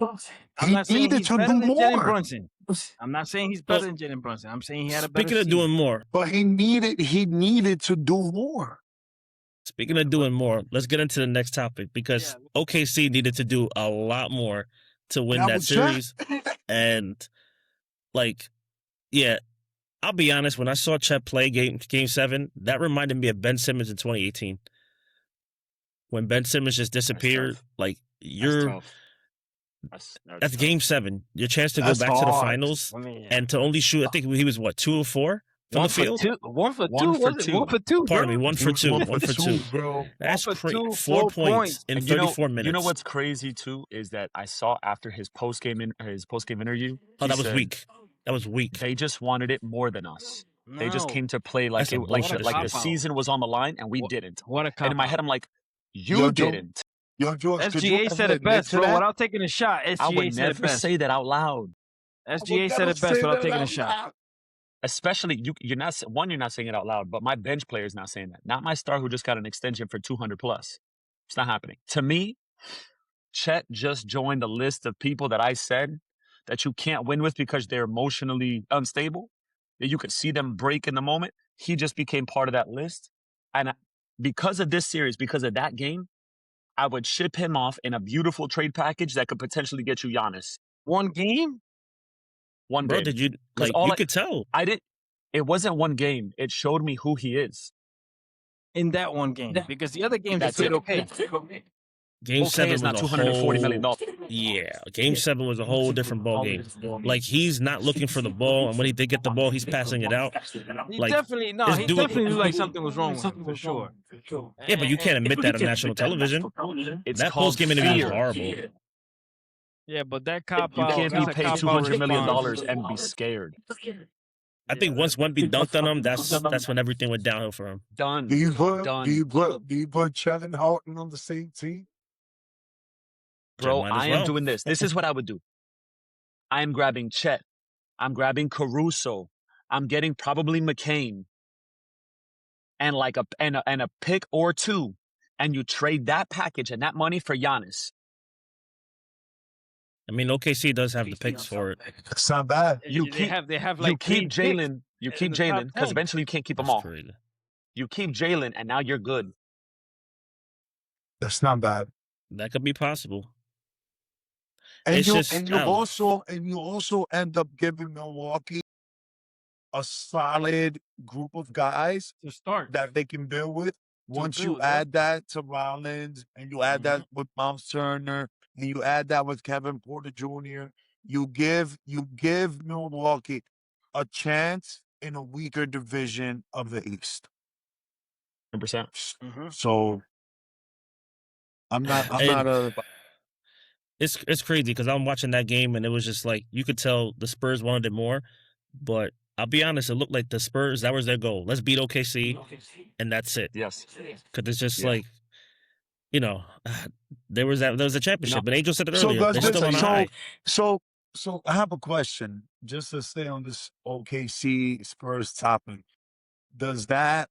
I'm He not saying needed he's to better do than Jalen more. Brunson. I'm not saying he's better than Jalen Brunson. I'm saying he had a better Speaking of season. doing more, But he needed to do more. speaking of doing more, let's get into the next topic because OKC needed to do a lot more to win that series. And like, yeah, I'll be honest, when I saw Chet play game 7, that reminded me of Ben Simmons in 2018. When Ben Simmons just disappeared, like that's game 7. Your chance to go back to the finals and to only shoot, I think he was 2 of 4 from the field? 1 for 2. Pardon me, 1 for 2. 1 for 2. Bro. That's 1 for 2, 4 points in And 34 minutes. You know what's crazy too is that I saw after his post game interview. Oh, that was weak. That was weak. They just wanted it more than us. They just came to play like That's a bullshit like the excuse. season was on the line and we didn't. What a And in my cop-out. head, I'm like, you didn't. Yo, George, could you SGA ever said it admit best, to bro. that? Without taking a shot, I SGA would said it never best. say that out loud. SGA said it best without taking a shot. Especially you're not saying it out loud, but my bench player is not saying that. Not my star who just got an extension for 200 plus. It's not happening. To me, Chet just joined the list of people that I said that you can't win with because they're emotionally unstable. That you could see them break in the moment. He just became part of that list. And because of this series, because of that game, I would ship him off in a beautiful trade package that could potentially get you Giannis. One game? One Bro, game. did you could tell. I didn't. It wasn't one game. It showed me who he is. In that one game. Because the other games they That's played it. okay. Game 7 is was not a $240 million. Yeah, Game 7 was a whole different ball game. Like he's not looking for the ball, and when he did get the ball, he's passing it out. He Like, definitely looked like something was wrong with him, for sure. yeah, but you can't admit that on national television. It's That called post game interview was fear. horrible. Yeah, but that cop You out. can't that's be a paid cop-out $200 million response. and be scared. I think once Wemby dunked on him, that's when everything went downhill for him. Done. Do you put Done. Chet and Horton on the same team? Bro, Might as I am well. doing this. This is what I would do. I am grabbing Chet. I'm grabbing Caruso. I'm getting probably McCain. And like a pick or two. and you trade that package and that money for Giannis. I mean, OKC does have the picks for it. It's not bad. They have like you keep Jalen. You keep in the top Jalen because 10. eventually you can't keep them That's all. crazy. You keep Jalen, and now you're good. That's not bad. That could be possible. And It's you just- and you I don't know. also end up giving Milwaukee a solid group of guys to start. that they can build with. Once you build, yeah. add that to Rollins and you add that with Miles Turner and you add that with Kevin Porter Jr., you give Milwaukee a chance in a weaker division of the East. 100%. So I'm not a It's crazy because I'm watching that game and it was just like you could tell the Spurs wanted it more, but I'll be honest, it looked like the Spurs, that was their goal. Let's beat OKC, and that's it. Yes. Because it's just Yeah. like, you know, there was a championship, No. but Angel said it So earlier. does They're this- still on a so- high. So I have a question, just to stay on this OKC Spurs topic. Does that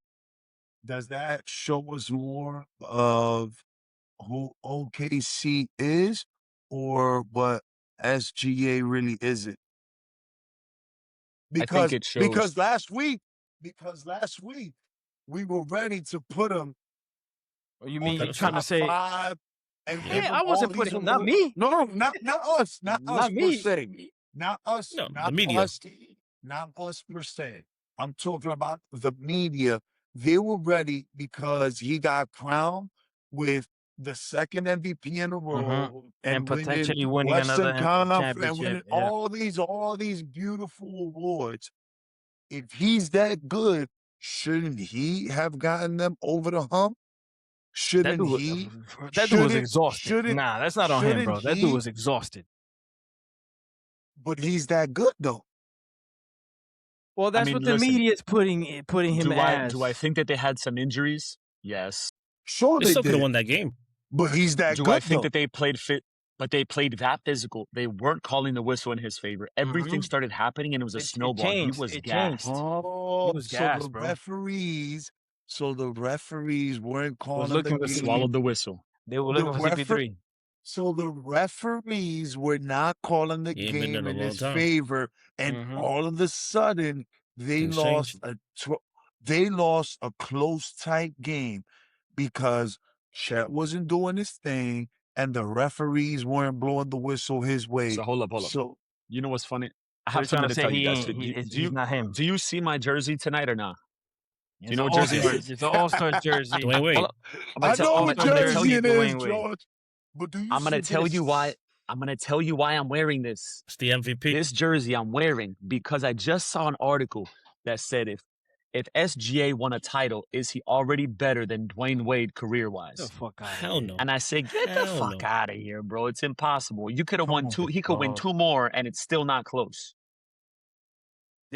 show us more of who OKC is, or what SGA really isn't? Because it shows- because last week we were ready to put him. You on mean the you're trying to top say? 5 and give him I wasn't all putting these him. Not awards? me. No, not us. Not Not us per me. se. Not us. No, not the media. Us, not us per se. I'm talking about the media. They were ready because he got crowned with the second MVP in a row And potentially winning Western another Conference and championship, winning yeah. all these beautiful awards. If he's that good, shouldn't he have gotten them over the hump? Shouldn't That dude, he? that dude was shouldn't- exhausted. shouldn't- Nah, that's not on him, shouldn't bro. That he- dude was exhausted. But he's that good though. Well, that's mean, what the listen, media's putting him as. Do I think that they had some injuries? Yes. Sure, They they still could have did. won that game. But he's that Do good I think though. that they played fit? But they played that physical. They weren't calling the whistle in his favor. Everything started happening, and it was a It snowball. changed. He was It gassed. changed. Oh, He was so gassed, the bro. referees weren't calling looking the for game. Swallowed the whistle. They were The looking for CP3. So the referees were not calling the He ain't been game there in a in long his time. favor, and Mhm. all of a sudden they Things lost a close, tight game because Chet wasn't doing his thing, and the referees weren't blowing the whistle his way. So hold up. So You know what's funny? I So have you're trying something to to say tell he you guys. ain't. too. He's not him. Do you see my jersey tonight or not? It's you know an what jersey it All-Star- is? It's an All-Star jersey. Dwayne Wade. Hold up. I know I'm what gonna tell jersey you it is, Dwayne Wade. George. But do you I'm gonna see tell this? you why. I'm gonna tell you why I'm wearing this. It's the MVP. This jersey I'm wearing because I just saw an article that said if SGA won a title, is he already better than Dwayne Wade career Get wise? the fuck out of Hell here. no. And I say, get the Hell fuck no. out of here, bro. It's impossible. You could have won Come two. on, He could win bro. 2 more, and it's still not close.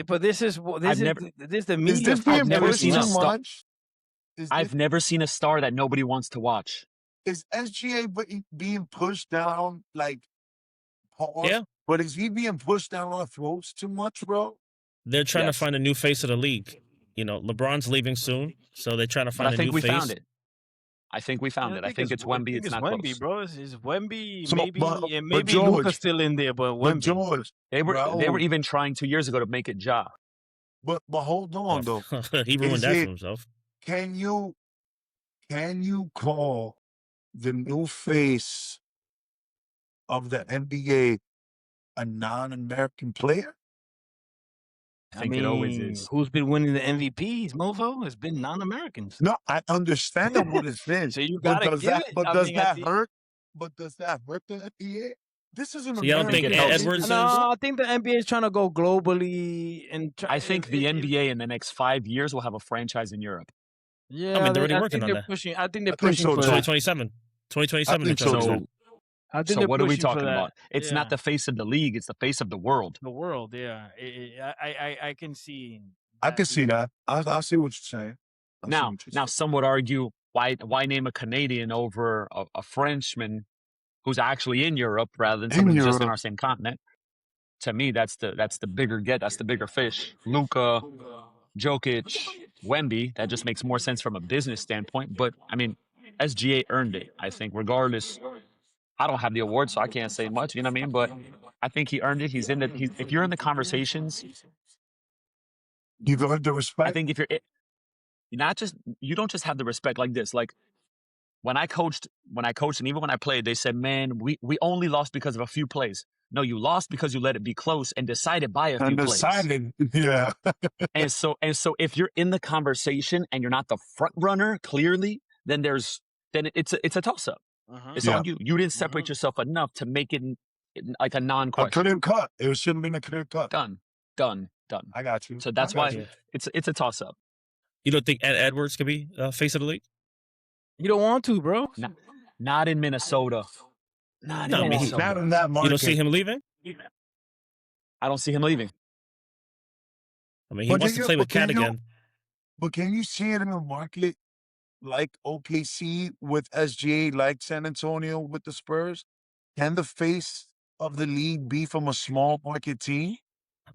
But this is the Is media. this being I've never pushed seen too a star- much? Is I've never seen a star that nobody wants to watch. Is SGA being pushed down like pause? Yeah. But is he being pushed down our throats too much, bro? They're trying Yes. to find a new face of the league. You know, LeBron's leaving soon, so they're trying to But find I a think new we face. found it. I think we found it. I think it's Wemby. It's not Wemby, close. bro. It's Wemby. So, maybe but maybe George- Luka's still in there, but But Wemby. George, They were Raul. even trying 2 years ago to make it Ja. but hold on though. He ruined Is that it- for himself. Can you call the new face of the NBA a non-American player? I think it always is. Who's been winning the MVPs, Mofo? It's been non-Americans. No, I understand that what it's been. So you but gotta does give that, it. But I does mean, I that think- hurt? But does that hurt the NBA? This is an So y'all don't think American Ed Edwards No, is- I think the NBA is trying to go globally and try. I think the NBA in the next 5 years will have a franchise in Europe. Yeah, I mean, they're already I working think on they're that. pushing. I think they're I think pushing so, for too. that. 2027. 2027. I think they're trying to so, do. too. I think So they're what are we pushing for talking that. about? It's Yeah. not the face of the league. It's the face of the world. The world, yeah. I can see. I can see that. I see what you're saying. I see Now, what you're now saying. some would argue why name a Canadian over a Frenchman who's actually in Europe rather than In somebody who's just in Europe. our same continent. To me, that's the bigger get. That's the bigger fish. Luka, Jokic, Wemby. That just makes more sense from a business standpoint. But I mean, SGA earned it. I think, regardless. I don't have the award, so I can't say much. You know what I mean? But I think he earned it. He's in the. If you're in the conversations, You've earned the respect. I think if you're you don't just have the respect like this. Like when I coached, and even when I played, they said, "Man, we only lost because of a few plays." No, you lost because you let it be close and decided by a few plays. Yeah. and so if you're in the conversation and you're not the front runner, clearly, then it's a toss up. It's on you. You didn't separate yourself enough to make it like a non-question. A clear cut. It should have been a clear cut. Done. I got you. So that's why it's a toss up. You don't think Ed Edwards could be face of the league? You don't want to, bro. Not in Minnesota. Not in Minnesota. Not in that market. You don't see him leaving? I don't see him leaving. I mean, he wants to play with Cat again. But can you see it in a market like OKC with SGA, like San Antonio with the Spurs? Can the face of the league be from a small market team?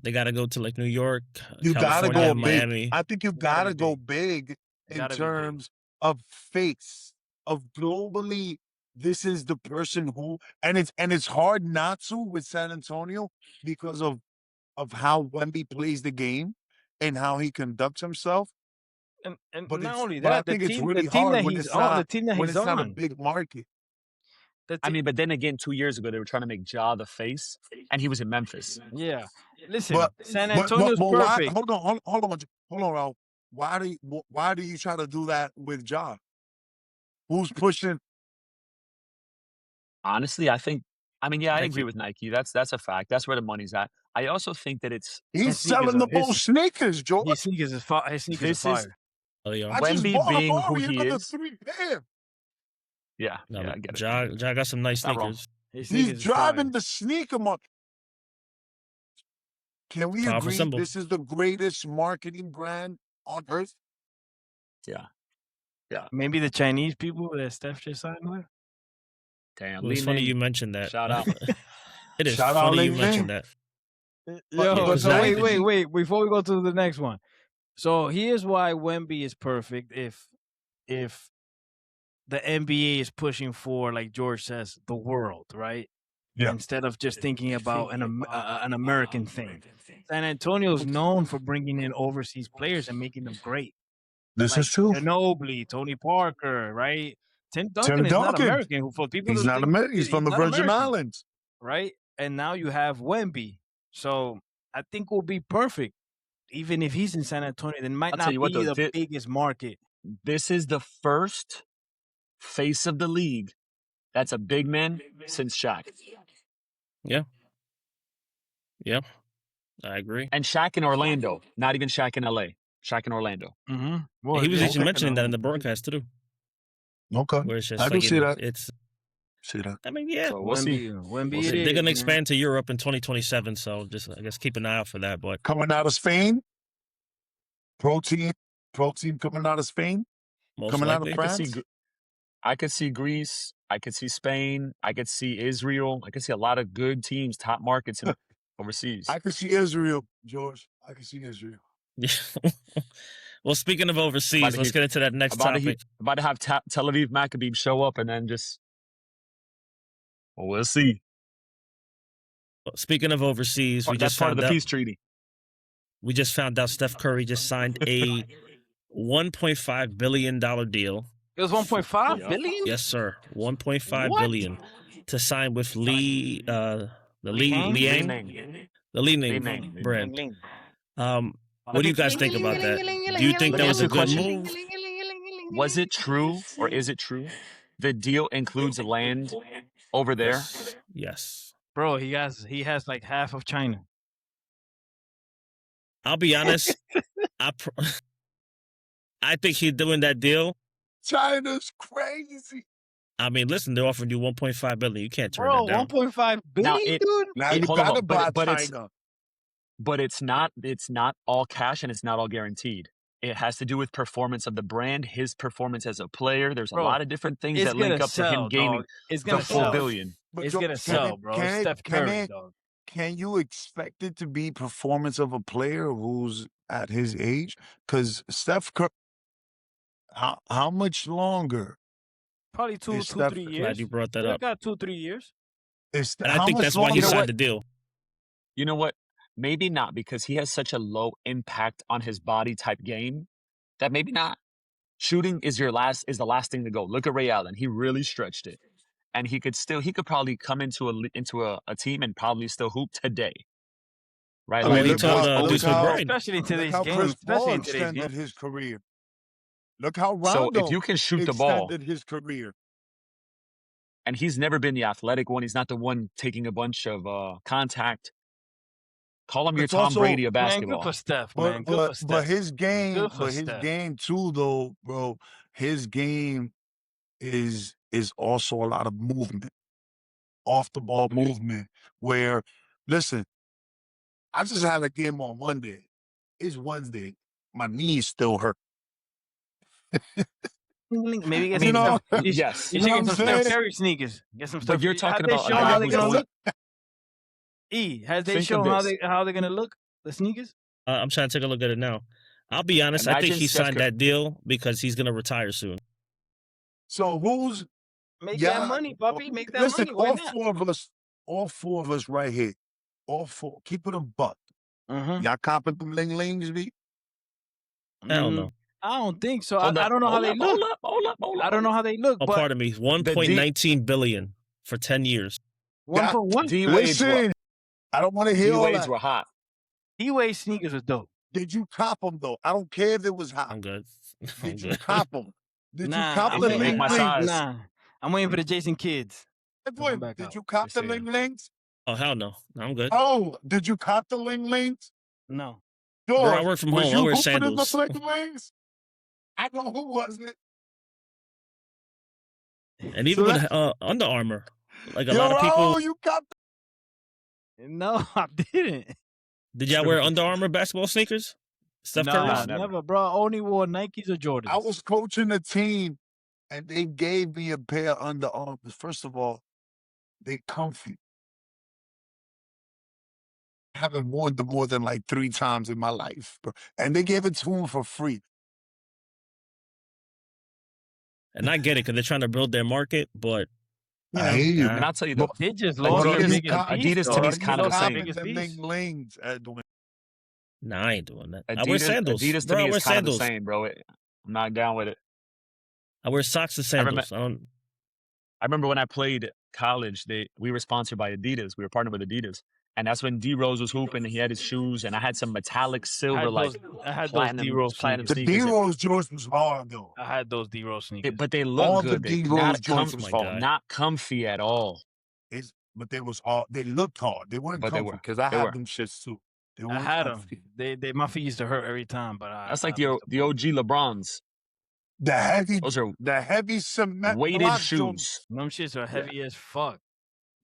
They got to go to like New York, you got to go Miami. big. I think you got to go big in terms of face, of globally. This is the person who, and it's hard not to with San Antonio because of how Wemby plays the game and how he conducts himself. And but not only that, I think it's really hard when it's not a big market. I mean, but then again, 2 years ago, they were trying to make Ja the face, and he was in Memphis. Yeah. Listen, San Antonio's perfect. Hold on, Raul. Why do you try to do that with Ja? Who's pushing? Honestly, I agree with Nike. That's a fact. That's where the money's at. I also think that he's selling the most sneakers, George. His sneakers is fire. Wemby being who he is. Yeah, I get it. Ja got some nice sneakers. He's driving the sneaker market. Can we agree this is the greatest marketing brand on earth? Yeah. Maybe the Chinese people that Steph just signed with? Damn, it's funny you mentioned that. Shout out. It is funny you mentioned that. Yo, so wait. Before we go to the next one. So here's why Wemby is perfect if the NBA is pushing for, like George says, the world, right? Yeah. Instead of just thinking about an American thing. San Antonio is known for bringing in overseas players and making them great. This is true. Ginobili, Tony Parker, right? Tim Duncan is not American. For people he's not American. He's from the Virgin Islands. Right? And now you have Wemby. So I think will be perfect. Even if he's in San Antonio, then might not be the biggest market. This is the first face of the league that's a big man since Shaq. Yeah, I agree. And Shaq in Orlando, not even Shaq in LA. Shaq in Orlando. Mm-hmm. Well, he was actually mentioning that in the broadcast too. Okay, where it's just I can see that. See that. I mean, yeah, so we'll see. They're going to expand to Europe in 2027, so just I guess keep an eye out for that. But coming out of Spain, pro team coming out of Spain, coming out of France. I could see Greece. I could see Spain. I could see Israel. I could see a lot of good teams, top markets overseas. I could see Israel, George. I could see Israel. Well, speaking of overseas, let's get into that next topic. About to have Tel Aviv Maccabi show up and then just, well, we'll see. Speaking of overseas, that's part of the peace treaty. We just found out Steph Curry just signed a $1.5 billion deal. It was 1.5 billion? Yes, sir. 1.5 billion to sign with Li Ning brand. What do you guys think about that? Do you think that was a good move? Was it true, or is it true? The deal includes land over there. Yes. Bro, he has like half of China. I'll be honest. I think he's doing that deal. China's crazy. I mean, listen, they're offering you $1.5 billion. You can't turn that down. $1.5 billion, dude. Now you gotta buy China. But it's not all cash and it's not all guaranteed. It has to do with performance of the brand, his performance as a player. There's a lot of different things that link up to him gaining the full billion. It's going to sell, bro. Steph Curry, dog. Can you expect it to be performance of a player who's at his age? Because Steph Curry, how much longer Probably two, It's 3 years. Glad you brought that up. Got 2-3 years. It's And I how think much that's why he longer? signed the deal. You know what? Maybe not, because he has such a low impact on his body type game that maybe not. Shooting is the last thing to go. Look at Ray Allen. He really stretched it. And he could probably come into a team and probably still hoop today. Right? I Well, mean, he look told how Deuce McBride. Especially in look today's how game. Chris Especially Paul in today's game. extended his career. Look how So Rondo if you can shoot the ball, extended his career. and he's never been the athletic one, he's not the one taking a bunch of contact. Call him your It's Tom also- Brady of Man, basketball. good for Steph, man. Good for Steph. But his game, Good for but his Steph. game too, though, bro. His game is also a lot of movement, off the ball movement. Where, listen, I just had a game on Monday. It's Wednesday. My knees still hurt. Maybe get You know, some. yes. You You know should what get I'm some Steph saying? Curry sneakers. Get some stuff. But you're talking Have about they a shown guy how they're who's gonna only- look? Has they Think of shown this. how they're gonna look? The sneakers? I'm trying to take a look at it now. I'll be honest. I think Imagine he Steph signed Curry. that deal because he's gonna retire soon. So who's Make Yeah. that money, puppy. Make that listen? money. Why All not? all four of us right here. All four. Keep it a buck. Mm-hmm. Y'all copping them ling-lings, B? Hell no. I don't think so. Hold I up, don't know how hold they up, look. hold up. I don't know how they look, Oh, but pardon me. 1.19 billion for 10 years. 1.1. D-Wade's Listen, I don't want to hear all D-Wade's that. were hot. D-Wade sneakers was dope. Did you cop them, though? I don't care if it was hot. I'm good. I'm Did you good. cop them? Did Nah, you cop I'm the waiting- ain't my ling-lings? size. Nah, I'm waiting for the Jason Kids. Edwin, back did up you cop this the year. ling-lings? Oh, hell no. I'm good. Oh, did you cop the ling-lings? No. George, Bro, I work from was home. I you wear hooping in the sandals. ling-lings? I know who wasn't. And even with Under Armour. Like a Yo, lot of people. you cop No, I didn't. Did y'all wear Under Armour basketball sneakers? Steph Nah, Curry's? never. never, bro. I only wore Nikes or Jordans. I was coaching a team, and they gave me a pair of Under Armour. First of all, they comfy. I haven't worn them more than like 3 times in my life, bro. And they gave it to them for free. And I get it because they're trying to build their market, but You I know, hear you. And I'll tell you though, they just But lost are their you biggest cop- piece. Adidas to me is dog. kinda They the lost their same. biggest The piece. ling-lings, Edwin. nah, I ain't doing that. I wear sandals. Adidas to Bro, me I wear is kind of the sandals. same, bro. I'm not down with it. I wear socks and sandals. I remember when I played college, we were sponsored by Adidas. We were partnered with Adidas. And that's when D Rose was hooping and he had his shoes and I had some metallic silver I had those platinum D-Rose platinum The sneakers. sneakers. D-Rose was hard, though. I had those D-Rose sneakers. But they All look the good. They D-Rose not joints was comfortable, hard. not comfy at all. But they was hard. They looked hard. They weren't But they comfy were. because I They had were. them shits too. They I weren't had them. comfy. My feet used to hurt every time, but That's like the OG LeBrons. The Those are heavy cement weighted block shoes. joints. them shits are heavy as fuck.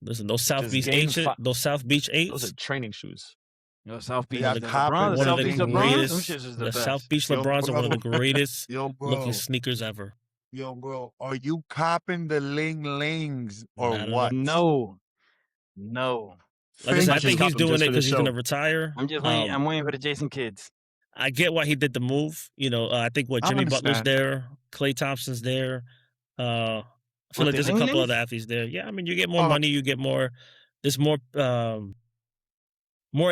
Listen, those South Just Beach gain 8s, fi- those South Beach Those 8s, are training shoes. Yo, South Beach, Yeah, the cop LeBron, it. the one of South the Beach LeBrons, them greatest. shits is the The best. South Beach Yo, LeBrons are one of the bro. greatest Yo, looking bro. sneakers ever. Yo, bro. Are you copping the ling-lings or Not at all. what? No. Like I said, I Thank think you. he's doing just it for the because he's show. going to retire. I'm just waiting. I'm waiting for the Jason Kids. I get why he did the move. You know, I think I Jimmy Butler's understand. there, Klay Thompson's there. I feel What, like the there's a couple Ling-Lings? other athletes there. Yeah, I mean, you get more money, you get more. There's more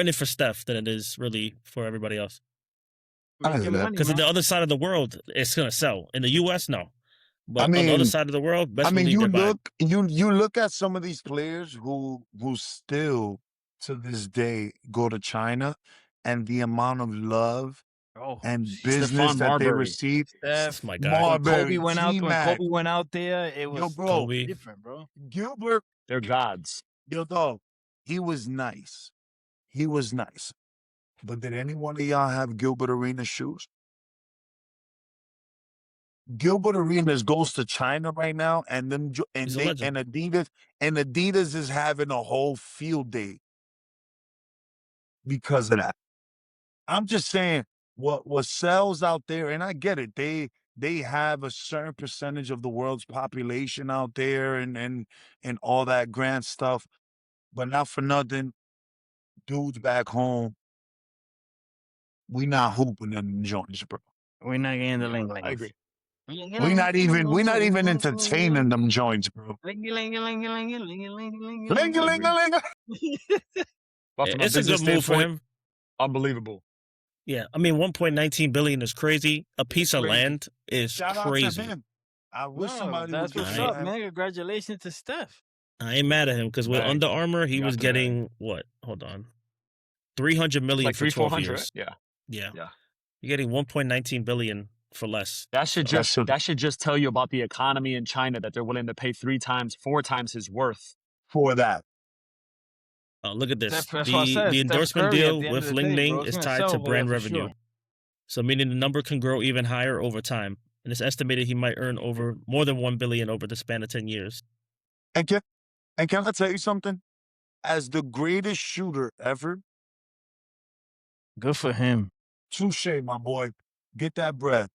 in it for Steph than it is really for everybody else. I hear Making that. money, Because on man. the other side of the world, it's gonna sell. In the U.S., no. But I on the other mean- side of the world, best I mean, believe you they're buying. you look at some of these players who still to this day go to China, and the amount of love Oh, and Stephon business that they Marbury. receive. That's Steph, my guy. when Marbury, Kobe went out, T-Mac. there, it Yo, was bro. Kobe. different, bro. Gilbert, They're gods. yo, dog, he was nice. He was nice. But did any one of y'all have Gilbert Arenas shoes? Gilbert Arenas goes to China right now, and He's a legend. Adidas is having a whole field day because of that. I'm just saying what sells out there, and I get it. They have a certain percentage of the world's population out there, and all that grand stuff. But not for nothing, dudes back home, we not hooping in the joints, bro. We're not getting the Ling-Lings. I agree. We not even entertaining them joints, bro. Ling-a-ling-a-ling-a. But from a It's a business good move for standpoint, him. unbelievable. Yeah, I mean, 1.19 billion is crazy. A piece of Crazy. land is Shout out crazy. to him. I wish No, somebody would that's give what's him up, that. man. Congratulations to Steph. I ain't mad at him because with Bag. Under Armour, he Got was the bag. getting what? Hold on, 300 million Like for 12 400, years. right? Yeah. Yeah. You're getting 1.19 billion for less. That should So- just tell you about the economy in China, that they're willing to pay 3 times, 4 times his worth. For that. Look at this. That's what I said. The Steph endorsement Curry, at deal the end with of the Ling day, Ning bro, it's is gonna tied sell to over brand there for revenue. sure. So meaning the number can grow even higher over time. And it's estimated he might earn over more than 1 billion over the span of 10 years. And can I tell you something? As the greatest shooter ever, Good for him. touche, my boy. Get that bread.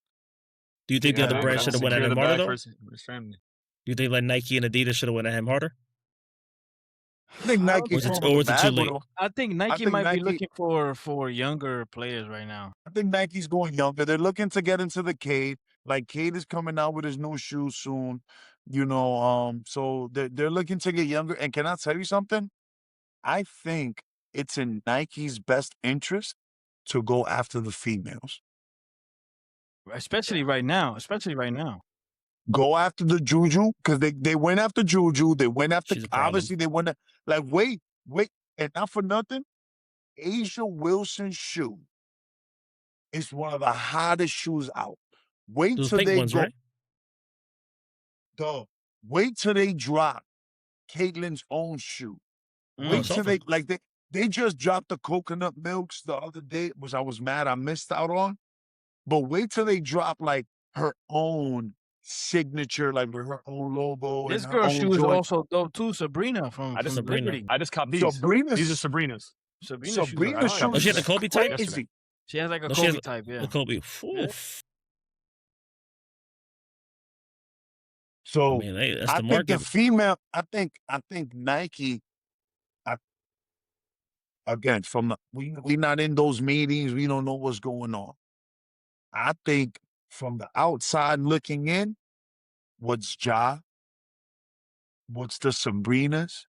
Do you think the Yeah, other man, brands gotta should have went at secure him the harder bag though? for Do his family. you think like Nike and Adidas should have went at him harder? I think Nike Or is it fumbled the too bag late? with him. I think Nike think might be Nike- looking for younger players right now. I think Nike's going younger. They're looking to get into the Cade. Like Cade is coming out with his new shoes soon. So they're looking to get younger. And can I tell you something? I think it's in Nike's best interest to go after the females. Especially right now. Go after the Juju, because they went after Juju. They went after, She's a problem. obviously they went, like, wait, and not for nothing, Asia Wilson's shoe is one of the hottest shoes out. Wait Those till pink they ones, go, right? wait till they drop Caitlin's own shoe. Wait it's till awful. they just dropped the coconut milks the other day, which I was mad I missed out on. But wait till they drop like her own signature, like with her own logo. This and her girl's own shoe is joint. also dope too. Sabrina from Sabrina. Liberty. I just copped these. Sabrina's, These are Sabrina's. Sabrina's shoes are Sabrina's hard. shoes. Oh, she had the Kobe type? Crazy. She has like a No, she has Kobe type, yeah. The Kobe. Yeah. Oof. So I mean, hey, that's I the think market. the female. I think Nike. Again, we not in those meetings. We don't know what's going on. I think from the outside looking in, what's Ja, what's the Sabrinas,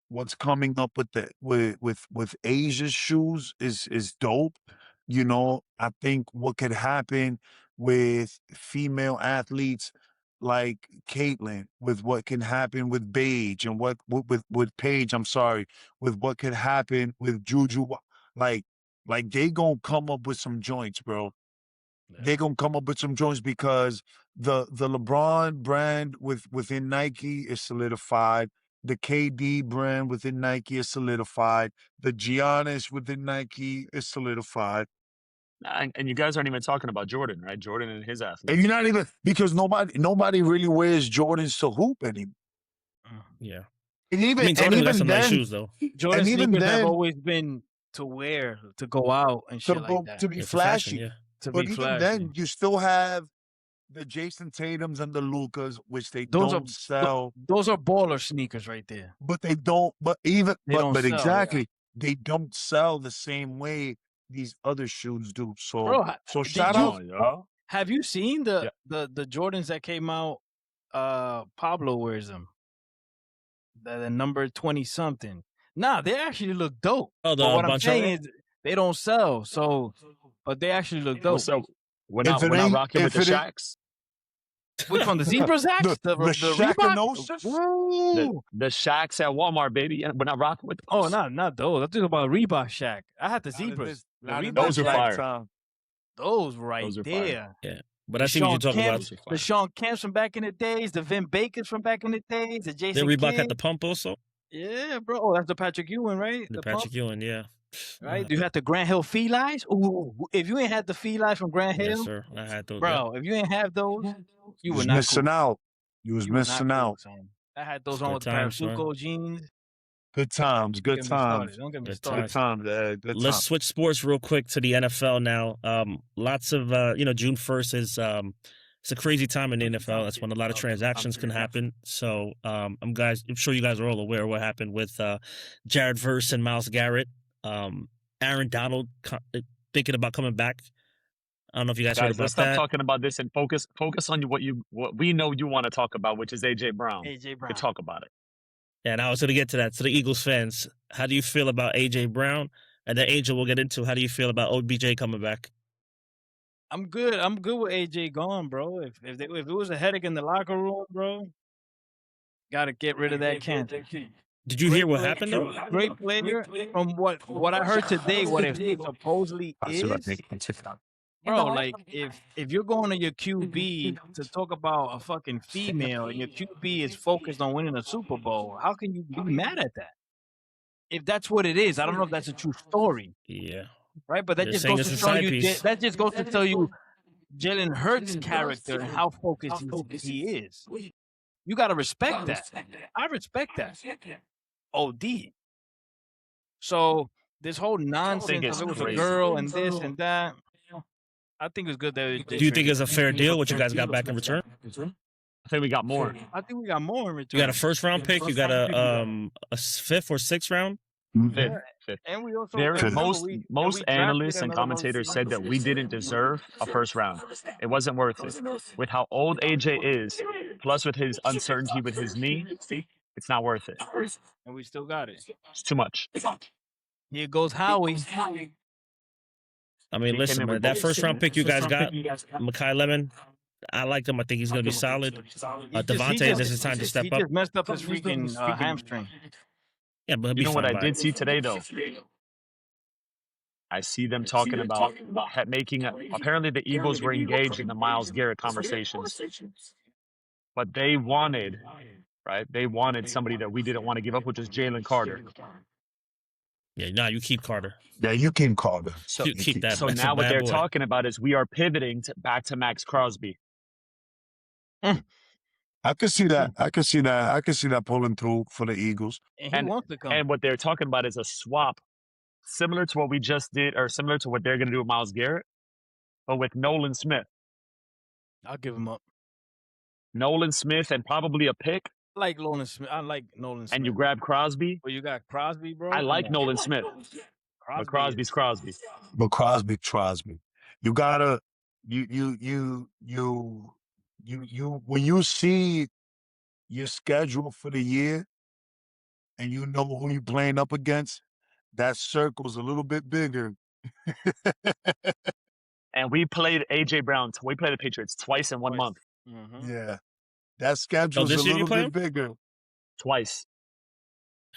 what's coming up with Asia's shoes is dope. I think what could happen with female athletes like Caitlyn, with what can happen with Paige, and with Paige, I'm sorry, with what could happen with Juju, like they gonna come up with some joints, bro. They're gonna come up with some joints because the LeBron brand within Nike is solidified. The KD brand within Nike is solidified. The Giannis within Nike is solidified. And you guys aren't even talking about Jordan, right? Jordan and his athletes. And you're not even, because nobody really wears Jordans to hoop anymore. Yeah. And even, I mean, Jordan got some nice then, shoes, though. Jordan and even sneakers have then- always been to wear, to go out and shit like that. to be Yeah, for flashy. fashion, yeah. To But be even flashy. then, you still have the Jason Tatums and the Lucas, which they Those don't sell. Those are baller sneakers right there. But they don't. But even. They don't but sell, exactly, they don't sell the same way these other shoes do. So, Bro, so did shout you- out. yeah. Have you seen the Jordans that came out? Pablo wears them. The number 20 something. Nah, they actually look dope. Oh, the But what I'm Bonchero? saying is they don't sell. So, but they actually look dope. So we're If not it ain't- rocking with if the it ain't- Shaqs. Which one? The Zebra Zacks? The Reebok? Shaqanosis? Ooh. The Shaqs at Walmart, baby. And we're not rocking with those. Oh, not those. I'm talking about Reebok Shaq. I had the Zebras. The Not in Reebok this Those are fire. lifetime. Those right Those are fire. there. But I see what you're talking about. Those are fire. The Sean Kemps from back in the days, the Vin Bakers from back in the days, the The Jason Reebok Kidd. had the pump also. Yeah, bro. Oh, that's the Patrick Ewing, right? The pump, Patrick Ewing, yeah. right? You had the Grant Hill Felines. Ooh, if you ain't had the Felines from Grant Hill, Yes, sir. I had those. bro, if you ain't have those, you You were was not missing cool. out. You was You were not missing cool, out. son. I had those Good on with the times, man. Parasuco jeans. Good times. Good Don't get me started. times. Don't get me Good started. Good times. Good Let's times. switch sports real quick to the NFL now. Lots of June 1st is it's a crazy time in the NFL. That's when a lot of transactions can happen. So I'm sure you guys are all aware of what happened with Jared Verse and Myles Garrett. Aaron Donald thinking about coming back I don't know if you guys heard Guys, let's about stop that. talking about this and focus on what we know you want to talk about, which is AJ Brown. AJ Brown. To talk about it. Yeah, and I was going to get to that. To the Eagles fans, how do you feel about AJ Brown? And then Angel will get into how do you feel about OBJ coming back? I'm good. I'm good with AJ gone, bro. If it was a headache in the locker room, bro, gotta get rid of that cancer. Did you hear what happened though? Great player. From what I heard today, what it supposedly is, bro. Like if you're going to your QB to talk about a fucking female and your QB is focused on winning a Super Bowl, how can you be mad at that? If that's what it is, I don't know if that's a true story. Yeah. Right, but that They're just saying goes to it's a show side you piece. that just goes to tell you Jalen Hurts' character and how focused he is. You got to respect that. I respect that. OD. So this whole nonsense it's of it was crazy. a girl and this and that, I think it's good that Do you think it's a fair deal what you guys got back in return? I think we got more. I think we got more in return. You got a first round pick. You got a fifth or sixth round. Fifth. And we also Most analysts and commentators said that we didn't deserve a first round. It wasn't worth it. With how old AJ is, plus with his uncertainty with his knee, it's not worth it. And we still got it. It's too much. Here goes Howie. I mean, listen, man, that first round pick you guys got, Mekhi Lemon, I like him. I think he's going to be solid. Devontae, this is time to step up. He just messed up his freaking hamstring. Yeah, but you know what I did see today, though? I see them talking about making apparently the Eagles were engaged in the Myles Garrett conversations. But they wanted, right? They wanted somebody that we didn't want to give up, which is Jalen Carter. Yeah, no, you keep Carter. Yeah, you keep Carter. So you keep that. So now what they're talking about is we are pivoting back to Max Crosby. I could see that. I could see that pulling through for the Eagles. And he wants to come. And what they're talking about is a swap similar to what we just did, or similar to what they're going to do with Myles Garrett, but with Nolan Smith. I'll give him up. Nolan Smith and probably a pick. I like Nolan Smith. And you grab Crosby. Well, you got Crosby, bro. I like Nolan Smith. But Crosby's Crosby. But Crosby. You gotta when you see your schedule for the year and you know who you're playing up against, that circle's a little bit bigger. And we played AJ Brown. We played the Patriots twice in 1 month. Mm-hmm. Yeah. That schedule's a little bit bigger. Twice.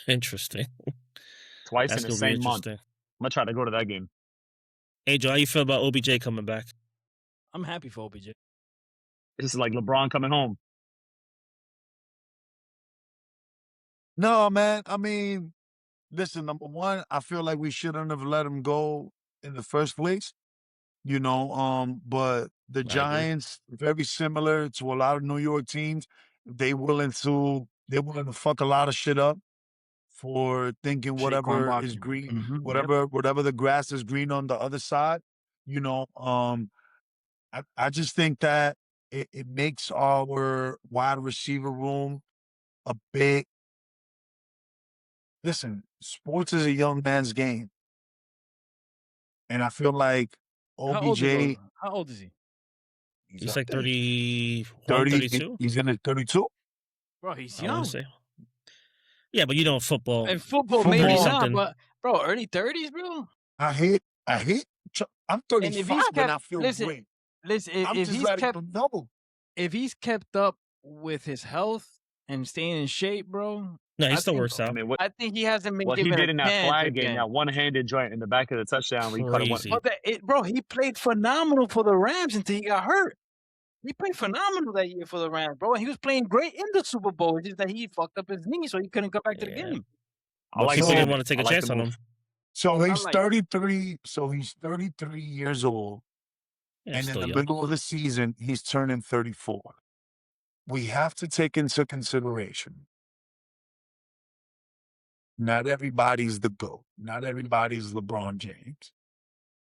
Interesting. Twice in the same month. I'm going to try to go to that game. Angel, how you feel about OBJ coming back? I'm happy for OBJ. This is like LeBron coming home. No, man. I mean, listen, number one, I feel like we shouldn't have let him go in the first place. You know, but the Giants, very similar to a lot of New York teams, they're willing to fuck a lot of shit up for thinking whatever is green, whatever the grass is green on the other side. You know, I just think that it makes our wide receiver room a bit. Listen, sports is a young man's game. And I feel like OBJ. How old is he? He's like 30, 32? He's in his 32? Bro, he's young. Yeah, but you know football. And football maybe not, but bro, early 30s, bro. I hate. I'm 35 and I feel great. Listen, if he's kept up with his health and staying in shape, bro. No, he still works out. I mean, I think he hasn't been what given he did in that flag again. game, that one-handed joint in the back of the touchdown, where he caught one. Bro, he played phenomenal for the Rams until he got hurt. He played phenomenal that year for the Rams, bro. And he was playing great in the Super Bowl. It's just that he fucked up his knee, so he couldn't come back to the game. I like people didn't want to take a chance on him. So he's 33. So he's 33 years old. Yeah, and in the middle of the season, he's turning 34. We have to take into consideration, not everybody's the GOAT. Not everybody's LeBron James.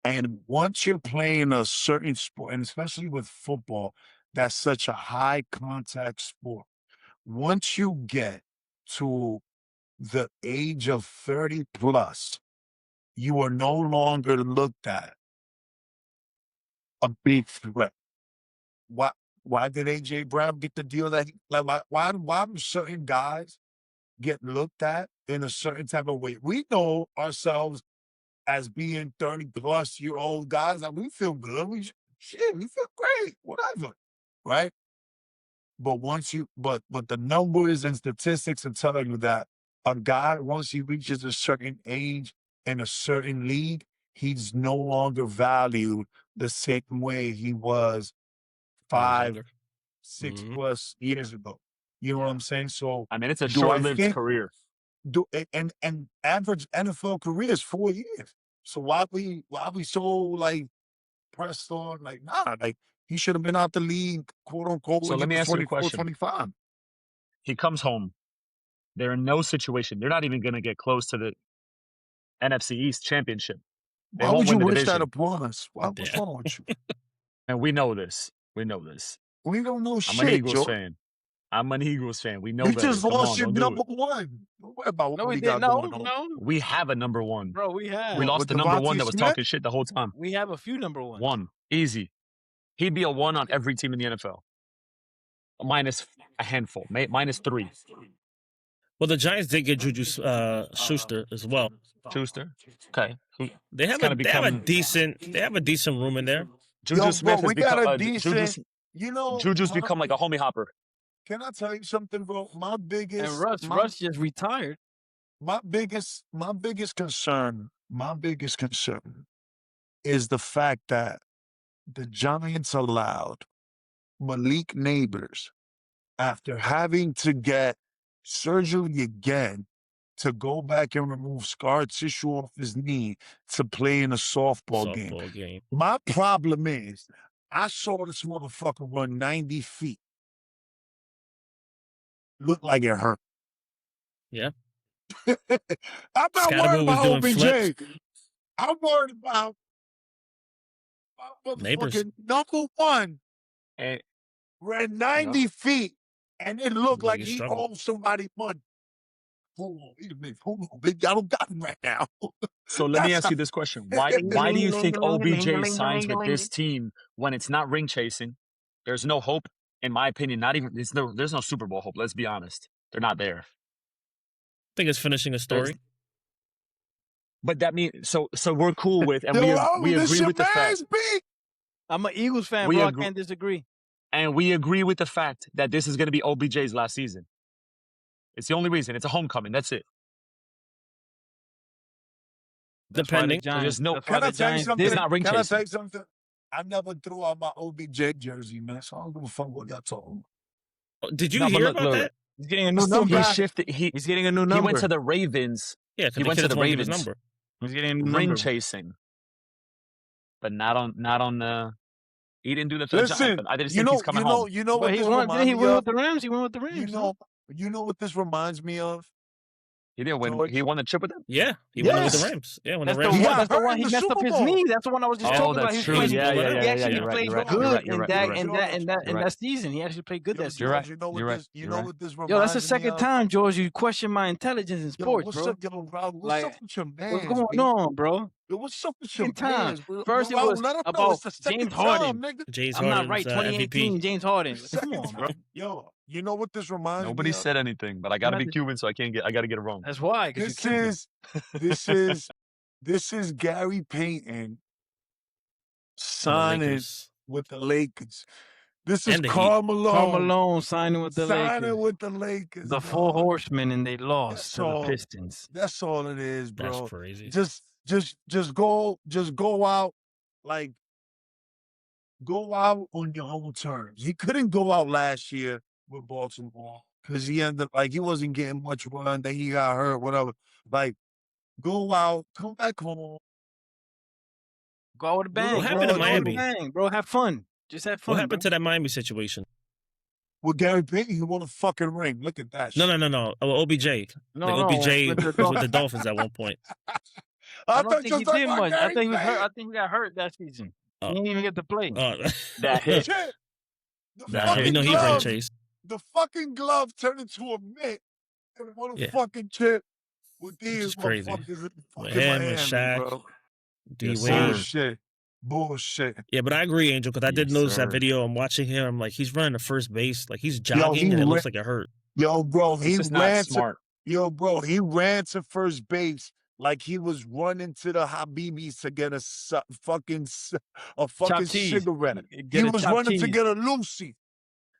And once you're playing a certain sport, and especially with football, that's such a high contact sport. Once you get to the age of 30 plus, you are no longer looked at a big threat. Why did AJ Brown get the deal that why do certain guys get looked at in a certain type of way? We know ourselves as being 30-plus-year-old guys, and we feel good. We feel great, whatever, right? But but the numbers and statistics are telling you that a guy, once he reaches a certain age in a certain league, he's no longer valued the same way he was 5, 6+ years ago. You know what I'm saying? So I mean, it's a do I short-lived think career. and average NFL career is 4 years. So why we so like pressed on like nah, like he should have been out the league, quote unquote, So when he let me was ask you a 24, question. 25. He comes home. They're in no situation. They're not even going to get close to the NFC East championship. They Why won't would you win the wish that division. upon us? What's Yeah. wrong with you? And we know this. We know this. We don't know I'm an shit, Eagles Joe. fan. I'm an Eagles fan. We know You better. just Come lost on, your don't do number it. one. Don't worry about No, what we we didn't. got No, going on. no, We have a number one. bro. We have. We lost With the number one Devontae that was Smith? talking shit the whole time. We have a few number ones. One. Easy. He'd be a one on every team in the NFL. Minus a handful. Minus 3. Well, the Giants did get Juju Schuster as well. Schuster. Okay. They have a decent room in there. Juju Smith has we got become a decent. Juju's become like a homie hopper. Can I tell you something, bro? My biggest And Russ just retired. my biggest concern is the fact that the Giants allowed Malik Neighbors, after having to get surgery again to go back and remove scar tissue off his knee to play in a softball game. My problem is I saw this motherfucker run 90 feet. Looked like it hurt. Yeah. I'm not worried about OBJ. I'm worried about motherfucking number one. And ran 90 feet, and it looked like he struggled. owed somebody money. Hold on, baby. I don't got him right now. So let me ask you this question. Why do you think OBJ signs with this team when it's not ring chasing? There's no hope, in my opinion. There's no Super Bowl hope. Let's be honest. They're not there. I think it's finishing a story. But that means so we're cool with, and we agree with the fact. I'm an Eagles fan, bro. I can't disagree. And we agree with the fact that this is going to be OBJ's last season. It's the only reason. It's a homecoming. That's it. Depending. Can I tell you something? It's not ring chasing. Can I tell you something? I never threw out my OBJ jersey, man. So I don't give a fuck what y'all talking about. Did you hear about that? He's getting a new number. He's getting a new number. He went to the Ravens. Yeah, he went to the Ravens. Number. He's getting a new ring number. chasing, but not on. He didn't do the Listen, I didn't think he's coming home. You know what this reminds me of? He went with the Rams. He went with the Rams. You know what this reminds me of? He didn't win. He won the chip with them? Yeah, he won with the Rams. Yeah, when that's the Rams that's the one he messed up his knee. That's the one I was just talking about. That's true. He actually played good in that season. He actually played good that season. You're right. You know what this reminds me of? Yo, that's the second time, George, you question my intelligence in sports, what's bro. Up, what's up with your man? What's going on, bro? Yo, what's up with your time? Bro? First it was about James Harden. I'm not right. MVP. 2018, James Harden. Come on, bro. Yo, you know what this reminds me of? Nobody said anything, but I gotta be Cuban, so I gotta get it wrong. That's why. This is Gary Payton signing with the Lakers. This is Karl Malone signing with the Lakers. Signing with the Lakers. The Four Horsemen, and they lost to the Pistons. That's all it is, bro. That's crazy. Just go out, like, go out on your own terms. He couldn't go out last year with Baltimore because he ended up, he wasn't getting much run. Then he got hurt, whatever. Like, go out, come back home. Go out with a bang. What happened to Miami? Bang, bro, have fun. Just have fun. What happened to that Miami situation? With Gary Payton, he won a fucking ring. Look at that. No. OBJ. OBJ was with the Dolphins at one point. I don't think he did much. I think he was hurt. I think he got hurt that season. He didn't even get to play. That hit. He ran chase. The fucking glove turned into a mitt and won a fucking chip with these crazy. motherfuckers in With him, Miami, Shaq, bro. D-Wade. Shit. Bullshit. Yeah, but I agree, Angel, because I did Yes, notice that sir. video. I'm watching him. I'm like, he's running to first base. Like, he's Yo, jogging, and it looks like it hurt. Yo, bro, It's just not smart. He ran to first base like he was running to the Habibis to get a fucking Chopped cheese. cigarette. Get He a was chopped running to cheese. get a Lucy.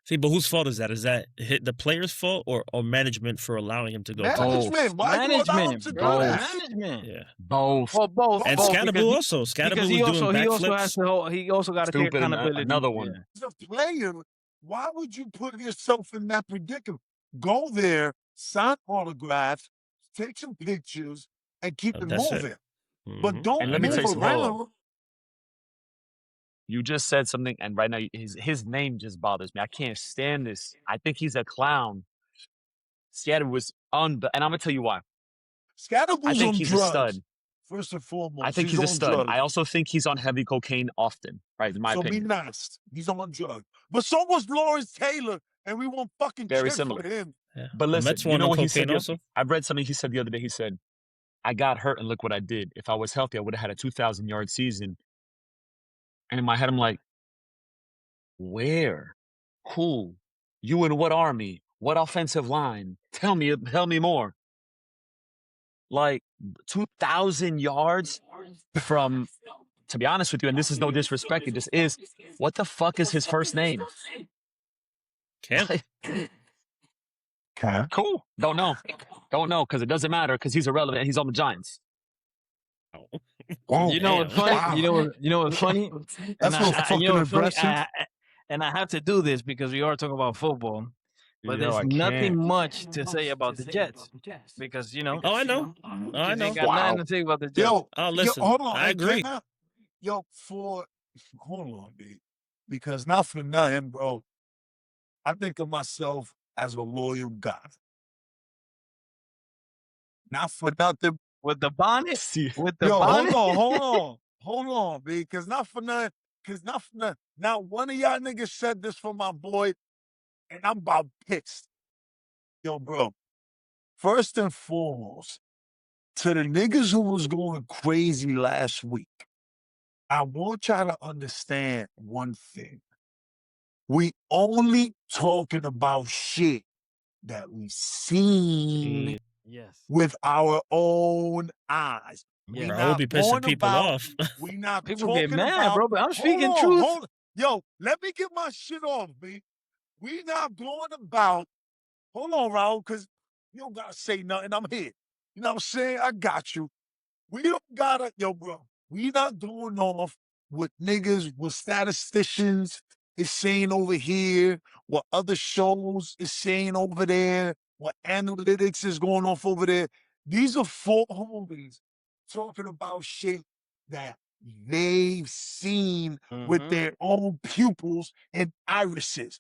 See, but whose fault is that? Is that the player's fault or management for allowing him to go to that? Management. Why you allow him to do that? Management. Yeah. Both. Well, both. And both, Scatterboo also. Scatterboo because was he doing also backflips. has to he also got to take Stupid, accountability. another one. Yeah. As a player, why would you put yourself in that predicament? Go there, sign autographs, take some pictures, and keep it That's moving. it. But don't And let me move tell you something. Hold on. around. You just said something, and right now his name just bothers me. I can't stand this. I think he's a clown. Seattle was and I'm gonna tell you why. I Scatterboo's think on he's drugs. a stud. First and foremost, I think he's a on stud. drugs. I also think he's on heavy cocaine often, right? In my So opinion. be nice. He's on drugs. But so was Lawrence Taylor, and we won't fucking Very cheer similar. for him. Yeah. But The listen, Mets you won know on what he said? cocaine also? I read something he said the other day. He said, I got hurt and look what I did. If I was healthy, I would have had a 2,000-yard season. And in my head, I'm like, where? Who? You in what army? What offensive line? Tell me more. Like 2,000 yards from, to be honest with you, and this is no disrespect, it just is, what the fuck is his first name? Kemp. Okay. Cool. Don't know, because it doesn't matter, because he's irrelevant. He's on the Giants. Oh, You know what's funny? wow. You know what's funny? That's And what's fucking you know what's funny? aggressive. And I have to do this because we are talking about football. But Yo, I there's nothing can't. much to say about the Jets because Oh, I know. I know. Ain't got nothing to say about the Jets. Yo, Oh, listen. hold on. I agree. Hold on, B. Because not for nothing, bro. I think of myself as a loyal guy. Not for nothing. With the bonnet? See, With the Yo, bonnet? hold on, B. Because not for nothing. Now, one of y'all niggas said this for my boy, and I'm about pissed. Yo, bro. First and foremost, to the niggas who was going crazy last week, I want y'all to understand one thing. We only talking about shit that we seen Yes. with our own eyes. Yeah. We Bro, I not would be pissing going people about, off. we not People talking get mad, about, bro, but I'm speaking hold on, truth. hold on. Yo, let me get my shit off, B. We not going about, hold on, Raul, because you don't gotta say nothing. I'm here. You know what I'm saying? I got you. We don't gotta, yo, bro. We not going off what niggas, what statisticians is saying over here, what other shows is saying over there, what analytics is going off over there. These are four homies talking about shit that they've seen with their own pupils and irises.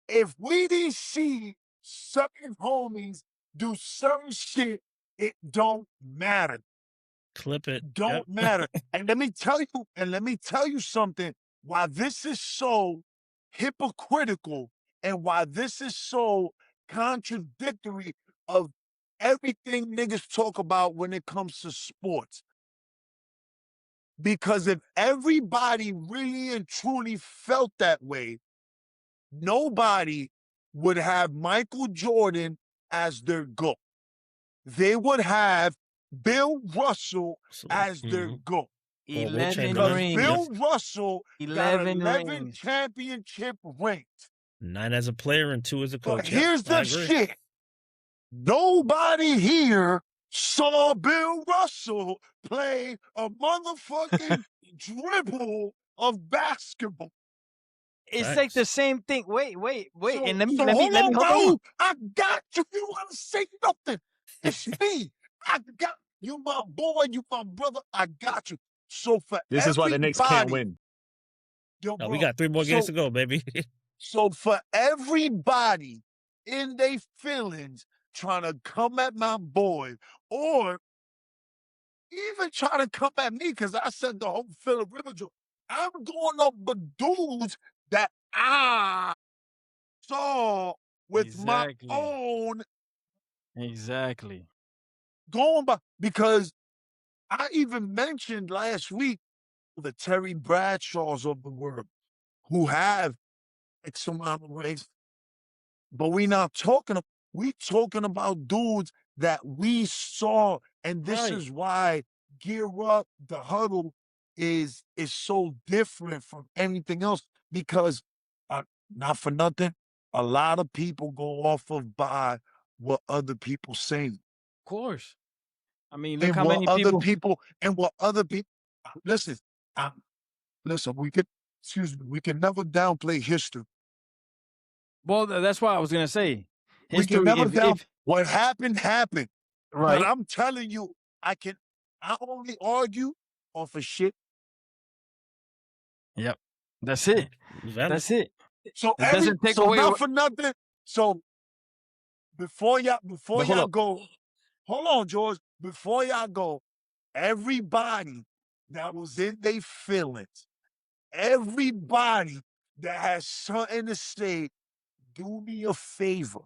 If we didn't see certain homies do certain shit, it don't matter. Clip it. Don't matter. And let me tell you something. Why this is so hypocritical and why this is so contradictory of everything niggas talk about when it comes to sports. Because if everybody really and truly felt that way, nobody would have Michael Jordan as their GOAT. They would have Bill Russell as their GOAT. 11 Because rings. Bill Russell got 11 11 rings. championship rings. 9 as a player and 2 as a coach. But here's I the agree. shit. Nobody here saw Bill Russell play a motherfucking dribble of basketball. It's Facts. like the same thing. Wait. So, And let me hold hold on. Raul. I got you. You want to say nothing. It's me. I got you, my boy. You, my brother. I got you. So for this is why the Knicks can't everybody- win. Yo, Oh, bro, we got 3 more games to go, baby. So for everybody in their feelings trying to come at my boy or even trying to come at me because I said the whole Philip Rivers joke, I'm going up with dudes that I saw with Exactly. my own Exactly. going by. Because I even mentioned last week the Terry Bradshaws of the world who have X amount of rings. But we talking about dudes that we saw, and this Right. is why Gear Up, the Huddle, is so different from anything else, because not for nothing, a lot of people go off of by what other people say. Of course. I mean, look And how many people. Listen, listen, we can never downplay history. Well, that's what I was gonna say. We can never what happened, happened. Right. But I'm telling you, I only argue off of shit. Yep. That's it. That's it. So it doesn't take so away. Not for nothing. So before y'all go, hold on, George. Before y'all go, everybody that was in their feelings, everybody that has something to say, do me a favor.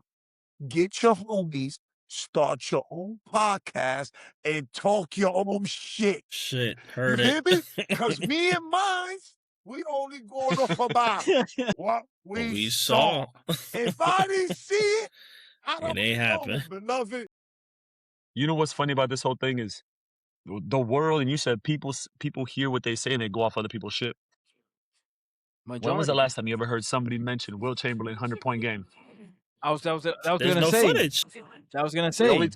Get your homies, start your own podcast, and talk your own shit. Shit, heard you it. hear me? Because me and mine, we only going off about what we saw. If I didn't see it, I don't it ain't happen. Beloved. You know what's funny about this whole thing is the world, and you said people hear what they say and they go off other people's shit. Majority. When was the last time you ever heard somebody mention Will Chamberlain 100-point game? I was There's gonna no say. footage. I was gonna say.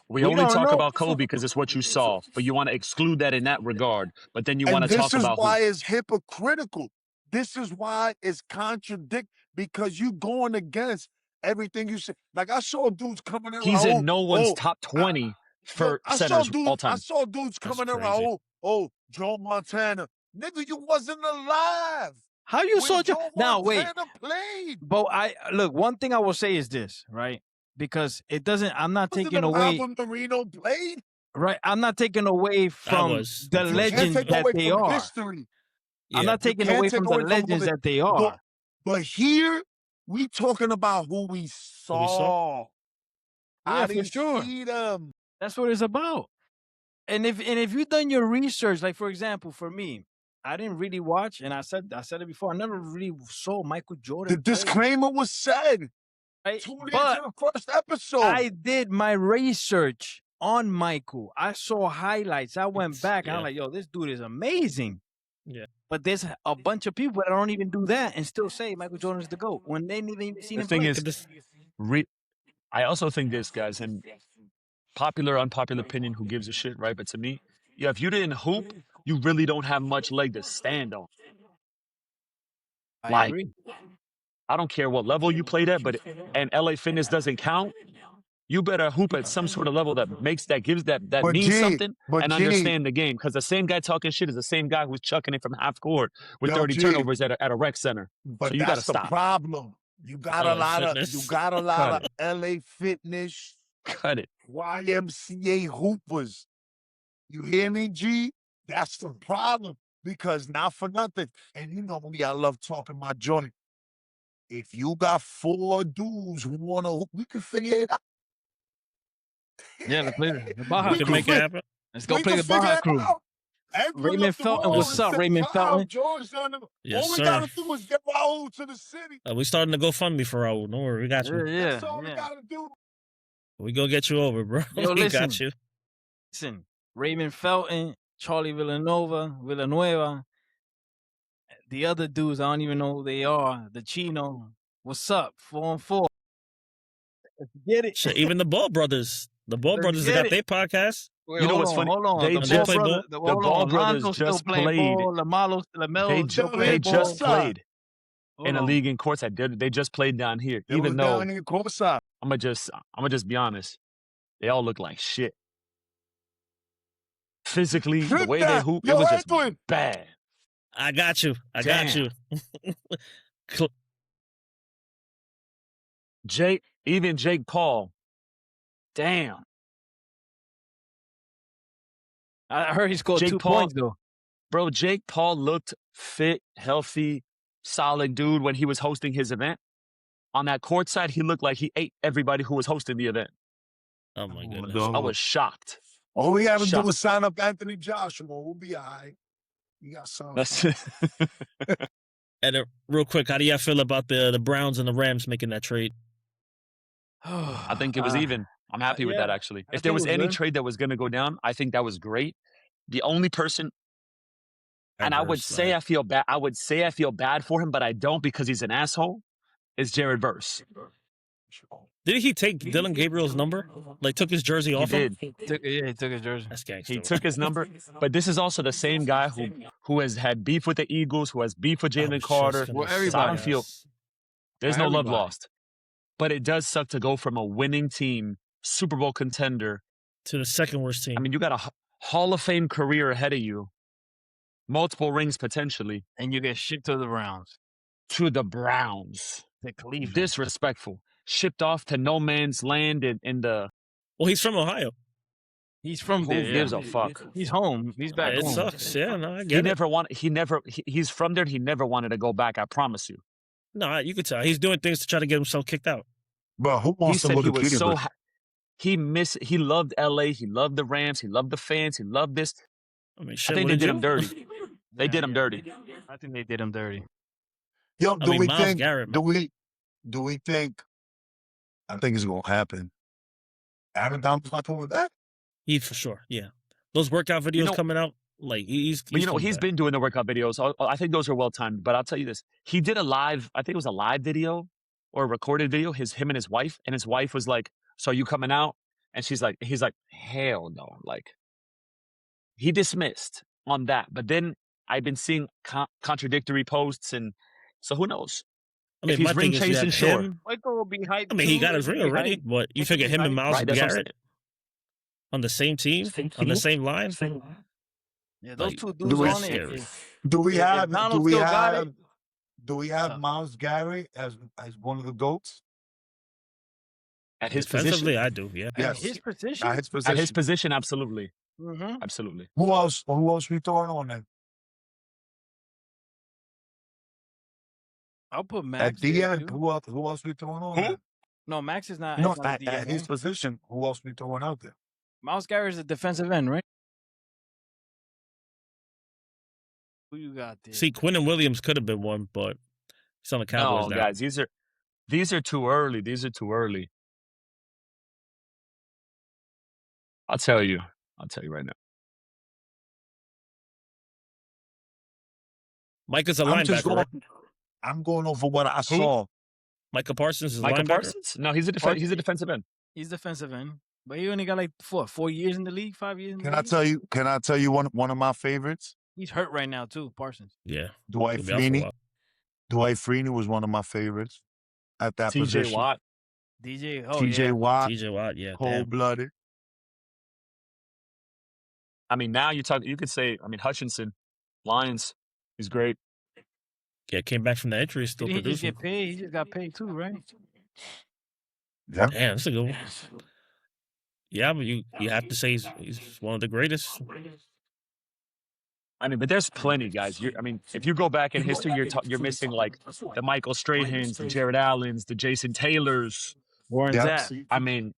We only talk about Kobe because it's what you saw, but you want to exclude that in that regard. But then you want to talk about this is why it's hypocritical. This is why it's contradict, because you going against everything you say. Like I saw dudes coming in. He's in no one's top 20 for centers all time. I saw dudes coming in. Joe Montana, nigga, you wasn't alive. How you saw Joe? Now wait. Played. But look. One thing I will say is this, right? Because it doesn't. I'm not taking away. When Marino played. Right. I'm not taking away from the legends that they are. History. I'm not taking away from the legends that they are. But here, we talking about who we saw. Yeah, for sure. See them. That's what it's about. And if you've done your research, like for example, for me, I didn't really watch, and I said it before. I never really saw Michael Jordan. The disclaimer was said. Right? Tune into the first episode. I did my research on Michael. I saw highlights. I went back and I'm like, yo, this dude is amazing. Yeah. But there's a bunch of people that don't even do that and still say Michael Jordan's the GOAT when they didn't even see him play. The thing is, I also think this, guys, and popular, unpopular opinion, who gives a shit, right? But to me, if you didn't hoop, you really don't have much leg to stand on. I agree. I don't care what level you played at, and LA Fitness doesn't count. You better hoop at some sort of level that gives that means something and understand the game. Because the same guy talking shit is the same guy who's chucking it from half court with 30 turnovers at a rec center. But so you that's gotta the problem. You got a lot of LA Fitness. Cut it. YMCA hoopers. You hear me, G? That's the problem. Because not for nothing. And you know me, I love talking my joint. If you got 4 dudes who want to hoop, we can figure it out. Yeah, let's play the Baja Crew. Make it happen. Let's go play the Baja Crew. Raymond Felton, what's up, Raymond Felton? Yes, all we got to do is get Raul to the city. We starting to GoFundMe for Raul. Don't worry, we got you. Yeah, that's all we got to do. We gonna get you over, bro. Yo, we got you. Listen, Raymond Felton, Charlie Villanueva, the other dudes, I don't even know who they are. The Chino, what's up? 4-on-4. Let's get it. Shit, even the Ball Brothers. The Ball Brothers got their podcast. Wait, you know what's funny? Hold on. The Ball Brothers just played. They just played in a league in courtside. They just played down here. Even though down in courtside. I'm gonna just be honest. They all look like shit. Physically, the way they hoop, it was just bad. I got you. I got you. Jake Paul. Damn. I heard he scored 2 points, though. Bro, Jake Paul looked fit, healthy, solid dude when he was hosting his event. On that court side, he looked like he ate everybody who was hosting the event. Oh, my goodness. I was shocked. All we got to do is sign up Anthony Joshua. We'll be all right. You got some. That's And real quick, how do y'all feel about the Browns and the Rams making that trade? I think it was even. I'm happy with that, actually. I If there think was it was any good. trade that was going to go down, I think that was great. The only person, and I would Adverse, say like- I feel bad. I would say I feel bad for him, but I don't because he's an asshole. Is Jared Verse? Did he take Dylan Gabriel's number? Like took his jersey He off him? did. He took his jersey. That's gangster. He took his number, but this is also the same guy who has had beef with the Eagles, who has beef with I Jalen was just Carter. gonna Well, say everybody I don't feel yes. there's no love Everybody. lost. But it does suck to go from a winning team, Super Bowl contender. To the second worst team. I mean, you got a Hall of Fame career ahead of you, multiple rings potentially, And you get shipped to the Browns. to the Browns. To Cleveland. Disrespectful. Shipped off to no man's land in the. Well, he's from Ohio. He's from Who there. gives yeah. a fuck? He's home. He's back It home. sucks. Yeah, no, I He get it. never wanted. He's from there. He never wanted to go back. I promise you. No, you could tell. He's doing things to try to get himself kicked out. Bro, who He wants to said go he to was so. Cleveland? He loved LA. He loved the Rams. He loved the fans. He loved this. I mean, I shit, think what they did did you? him dirty. They did him dirty. I think they did him dirty. Yo, I mean, Myles Garrett, do we think, I think it's going to happen. Aaron Donald's not doing that? He for sure. Yeah, those workout videos know- coming out, like he's. But coming he's back. been doing the workout videos. I think those are well timed. But I'll tell you this: he did a live. I think it was a live video or a recorded video. Him and his wife, was like, "So you coming out?" And he's like, "Hell no!" Like he dismissed on that. But then I've been seeing contradictory posts, and so who knows? I mean, if he's my ring thing is that chasing, sure. him. Michael will be hyped. I mean, he too. got his He'll ring be already, hyped. but you Michael figure be him and hyped. Miles Right, that's what I'm Garrett on the same team, on the same line. Yeah, those Like, two do dudes we- on scary. it. Do we If have Donald still got it, Myles Garrett as one of the GOATs? At his Defensively, position, I do. Yeah. Yes. his position. At his position. at his position, absolutely, Mm-hmm. absolutely. Who else we throwing on then? I'll put At Max. the there, end, too. who else we throwing on Who? then? No, Max is not. No, is not a at DM, his right? position, who else we throwing out there? Myles Garrett is a defensive end, right? Who you got there? See, Quentin Williams could have been one, but he's on the Cowboys No, now. guys, these are too early. These are too early. I'll tell you right now. Micah's a I'm just linebacker, right? I'm going over what I saw. Micah Parsons is a Michael linebacker. Parsons? No, he's a defensive end. He's defensive end, but he only got like 4 years in the league, 5 years. In Can the I league? tell you one of my favorites? He's hurt right now too, Parsons. Yeah. Dwight He'll be out for a Freeney. while. Dwight Freeney was one of my favorites at that TJ position. Watt. DJ, oh TJ yeah. Watt, TJ Watt, yeah. Damn. cold-blooded. I mean, now you could say, Hutchinson, Lions, he's great. Yeah, came back from the injury, still Did he just producing. get paid? He just got paid too, right? Yeah. Damn, that's a good one. Yeah, but you have to say he's one of the greatest. I mean, but there's plenty, guys. If you go back in history, you're missing like the Michael Strahans, the Jared Allens, the Jason Taylors. Warren Yeah. Zapp, I mean,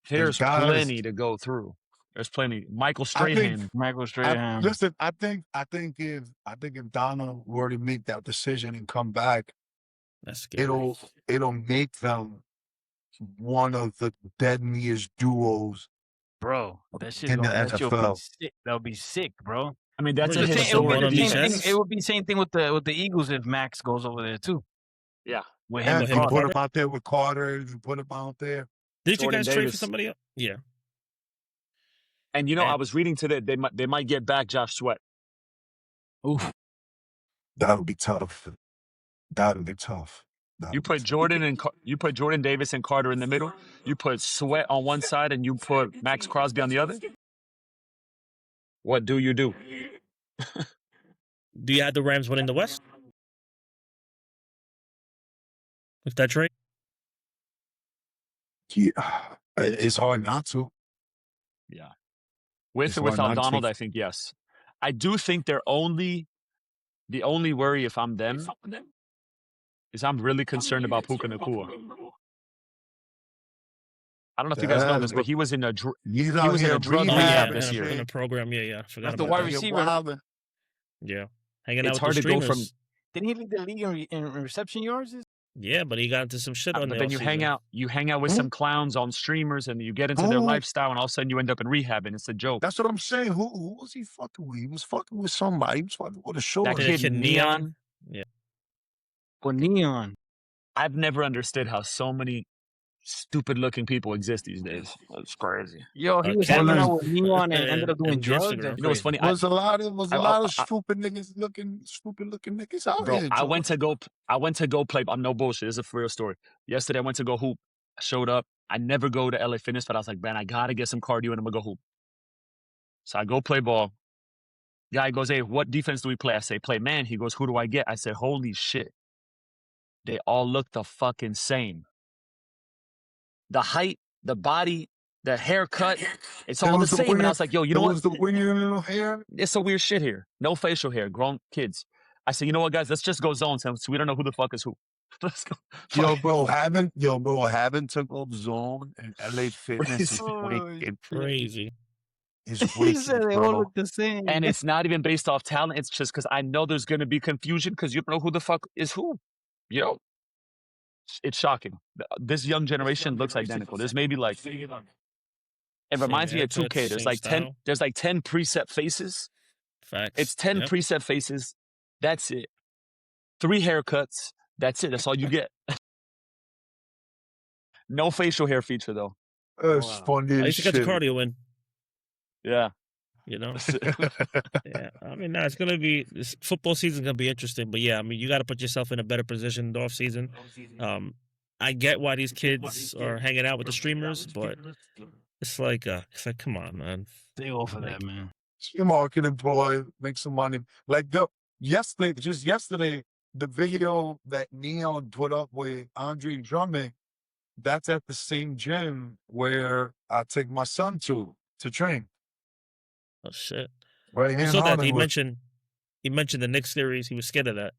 there's guys- plenty to go through. There's plenty. Michael I think- Strahan. Michael Strahan. Listen, I think if Donald were to make that decision and come back, That's scary. it'll make them one of the deadliest duos. Bro, that shit's In the gonna that shit'll be NFL. sick. That'll be sick, bro. I mean, that's Bro, a you The think same- it would one be of the these same thing. sets? It would be the same thing with the Eagles if Max goes over there too. Yeah. With Yeah, him, with you him Carter. put Carter? him out there with Carter. You put him out there. Did you Jordan guys trade for Davis. somebody else? Yeah. And I And- was reading today they might get back Josh Sweat. Oof. That would be tough. That would be tough. You put Jordan Davis and Carter in the middle. You put Sweat on one side and you put Max Crosby on the other. What do you do? Do you have the Rams winning the West? With that trade? Yeah, it's hard not to. Yeah. With It's or hard without not to. Donald, I think yes. I do think the only worry if I'm them is I'm really concerned about Puka Nacua. I don't know if you guys know this, but he was in a He's He out was in here a drug Oh, breathing yeah, rehab this year. in a program. Yeah, I forgot That's the about wide that. receiver. wilding. Yeah. Hanging It's out hard with to the go streamers. from. Didn't he lead the league in reception yards? Yeah, but he got into some shit on But the then you hang out with some clowns on streamers, and you get into their lifestyle, and all of a sudden you end up in rehab, and it's a joke. That's what I'm saying. Who was he fucking with? He was fucking with somebody. He was fucking with a short. That kid Neon. Yeah. Or Neon. I've never understood how so many stupid-looking people exist these days. That's crazy. Yo, he was hanging out with Neon and ended up doing and drugs. Instagram. You know what's funny? Was a lot of stupid looking niggas out Bro, here. I went to go play. I'm no bullshit. This is a real story. Yesterday, I went to go hoop. I showed up. I never go to LA Fitness, but I was like, man, I gotta get some cardio and I'm gonna go hoop. So I go play ball. Guy goes, hey, what defense do we play? I say, play man. He goes, who do I get? I said, holy shit. They all look the fucking same. The height, the body, the haircut, it's all the same. And I was like, yo, you know what? The weird hair. It's some weird shit here. No facial hair, grown kids. I said, you know what, guys? Let's just go zone so we don't know who the fuck is who. Let's go. Yo, bro, having to go zone and LA Fitness is wicked. Crazy. It's He wicked, said they all look the same. And it's not even based off talent. It's just because I know there's going to be confusion because you don't know who the fuck is who. You know, it's shocking. This young generation looks identical. There's maybe like, it reminds me of 2K. There's like 10. There's like 10 preset faces. Facts. It's 10 preset faces. That's it. 3 haircuts. That's it. That's all you get. No facial hair feature though. It's funny At as least you got your shit. cardio in. Yeah. You know? Yeah. I mean, it's going to be, this football season's going to be interesting. But yeah, I mean, you got to put yourself in a better position in the off season. I get why these kids are hanging out with the streamers, but it's like, come on, man. Stay off of that, man. Your marketing boy, make some money. Like yesterday, the video that Neon put up with Andre Drummond, that's at the same gym where I take my son to train. Oh shit! Right here in So that he Hollywood. mentioned the Knicks series. He was scared of that.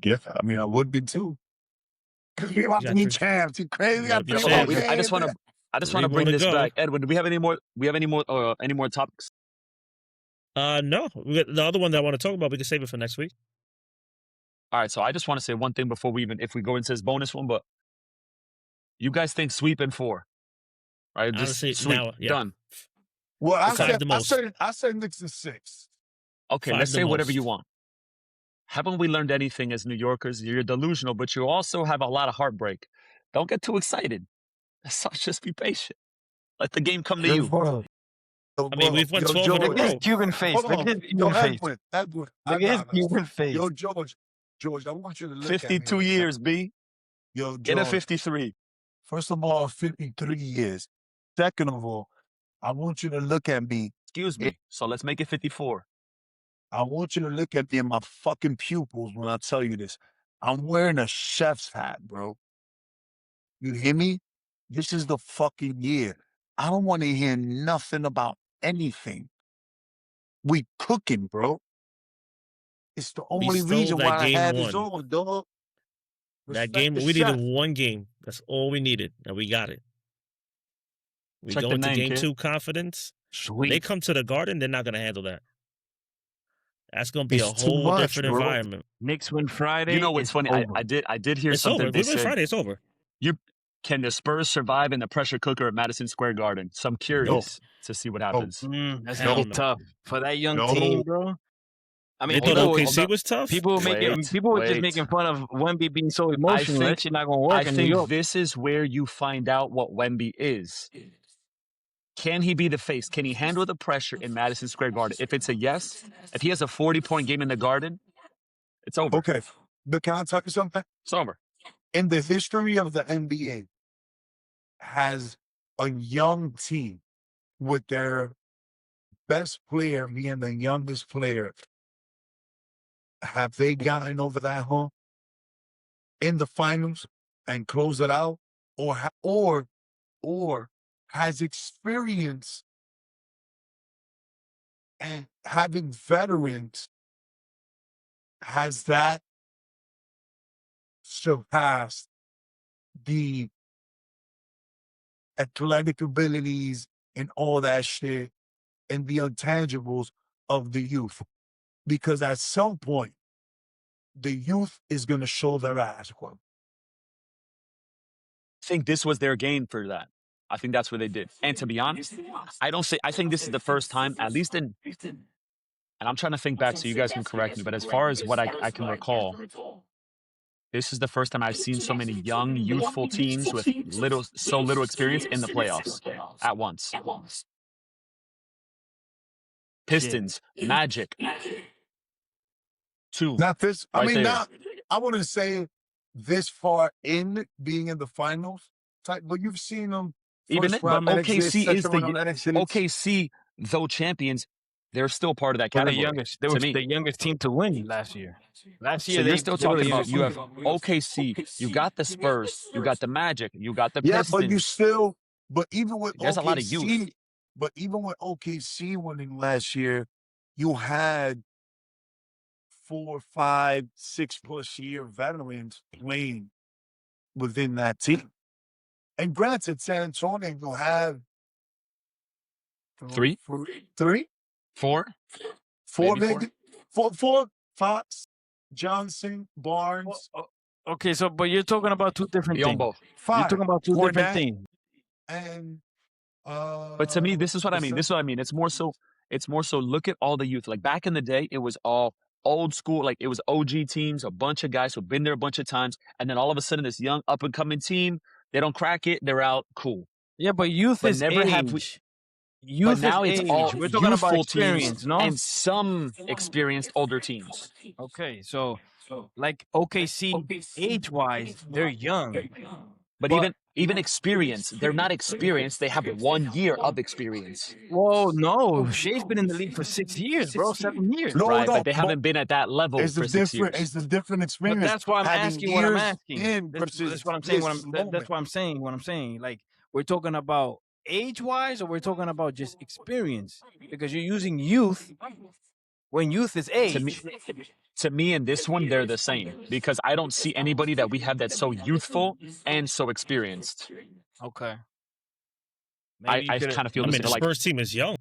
Yeah, I mean, I would be too. Because we about to be champs. You crazy? You gotta be I champs. I just want to bring this back. Edwin, do we have any more topics? No. The other one that I want to talk about, we can save it for next week. All right, so I just want to say one thing before if we go into this bonus one, but you guys think sweep in 4, right? Just Honestly, sweep, now, yeah. done. Well, I most. said Knicks in 6. Okay, 5 let's the say whatever most. you want. Haven't we learned anything as New Yorkers? You're delusional, but you also have a lot of heartbreak. Don't get too excited. So just be patient. Let the game come to you. I mean, we've won 12 in a Look at his row. Cuban face. Look at his Cuban face. Edwin. Look at his Cuban face. Yo, George, I want you to look at me. 52 years, B. Yo, George, Get a 53. First of all, 53 years. Second of all, I want you to look at me. Excuse me. So let's make it 54. I want you to look at me in my fucking pupils when I tell you this. I'm wearing a chef's hat, bro. You hear me? This is the fucking year. I don't want to hear nothing about anything. We cooking, bro. It's the only stole reason that why I game have one. this on, dog. That game, we needed one game. That's all we needed, and we got it. We Check go the into name, game kid. 2 confidence. Sweet. They come to the Garden, they're not going to handle that. That's going to be It's a too whole much, different bro. environment. Knicks win Friday. You know what's funny? I did hear It's something. over. They If we win said, Friday, it's over. can the Spurs survive in the pressure cooker at Madison Square Garden? So I'm curious to see what happens. That's Hell gonna be no. tough for that young No. team, bro. I mean, They thought people, OKC was tough? people were just Wait. making fun of Wemby being so emotional. think- That shit not gonna work I in New think York. this is where you find out what Wemby is. Can he be the face? Can he handle the pressure in Madison Square Garden? If it's a yes, if he has a 40-point game in the Garden, it's over. Okay, but can I tell you something? It's over. In the history of the NBA, has a young team with their best player being the youngest player, have they gotten over that hump in the finals and close it out, or has experience and having veterans, has that surpassed the athletic abilities and all that shit in the intangibles of the youth. Because at some point, the youth is going to show their ass. I think this was their game for that. I think that's what they did. And to be honest, I think this is the first time, at least in, and I'm trying to think back so you guys can correct me, but as far as what I can recall, this is the first time I've seen so many young, youthful teams with so little experience in the playoffs at once. Pistons, Magic, two. Not this. I Right mean, there. I wouldn't say this far in being in the finals type, but you've seen them. Even first but round exits, OKC is second the round exits. OKC, though champions, they're still part of that They were the category. youngest. They to were me. the youngest team to win last year. Last year, So you're still they were talking the about youngest you team. have OKC, you got the Spurs, you got the Magic, you got the Yeah, Pistons. but you still, but even with There's OKC, a lot of youth. But even with OKC winning last year, you had 4, 5, 6+ year veterans playing within that team. And granted, San Antonio will have Three? Three? Four? Four, Maybe maybe? Four, Fox, Johnson, Barnes. Okay, so but you're talking about two different things. Biombo. Five. You're talking about two different Fournette things. And But to me, this is what I mean. This is what I mean. It's more so look at all the youth. Like back in the day, it was all old school, like it was OG teams, a bunch of guys who've been there a bunch of times, and then all of a sudden this young up and coming team, they don't crack it, they're out, cool. Yeah, but youth But is never age. have we- Youth but now is it's age. all We're talking about youthful experience, teams no? and some experienced older teams. Okay, so like OKC, age-wise, they're young. But even experience, they're not experienced. They have 1 year of experience. Whoa, no. Shay's been in the league for 6 years, bro. 7 years. No, Right, no, but they haven't been at that level it's for a 6 different, years. it's a different experience. But that's why I'm Having asking what I'm years asking. in That's versus what I'm saying. this That's what I'm saying. What I'm saying. Like we're talking about age-wise, or we're talking about just experience? Because you're using youth when youth is age. To me, in this one, they're the same because I don't see anybody that we have that's so youthful and so experienced. Okay. I kind of feel I this. mean, the Like Spurs team is young.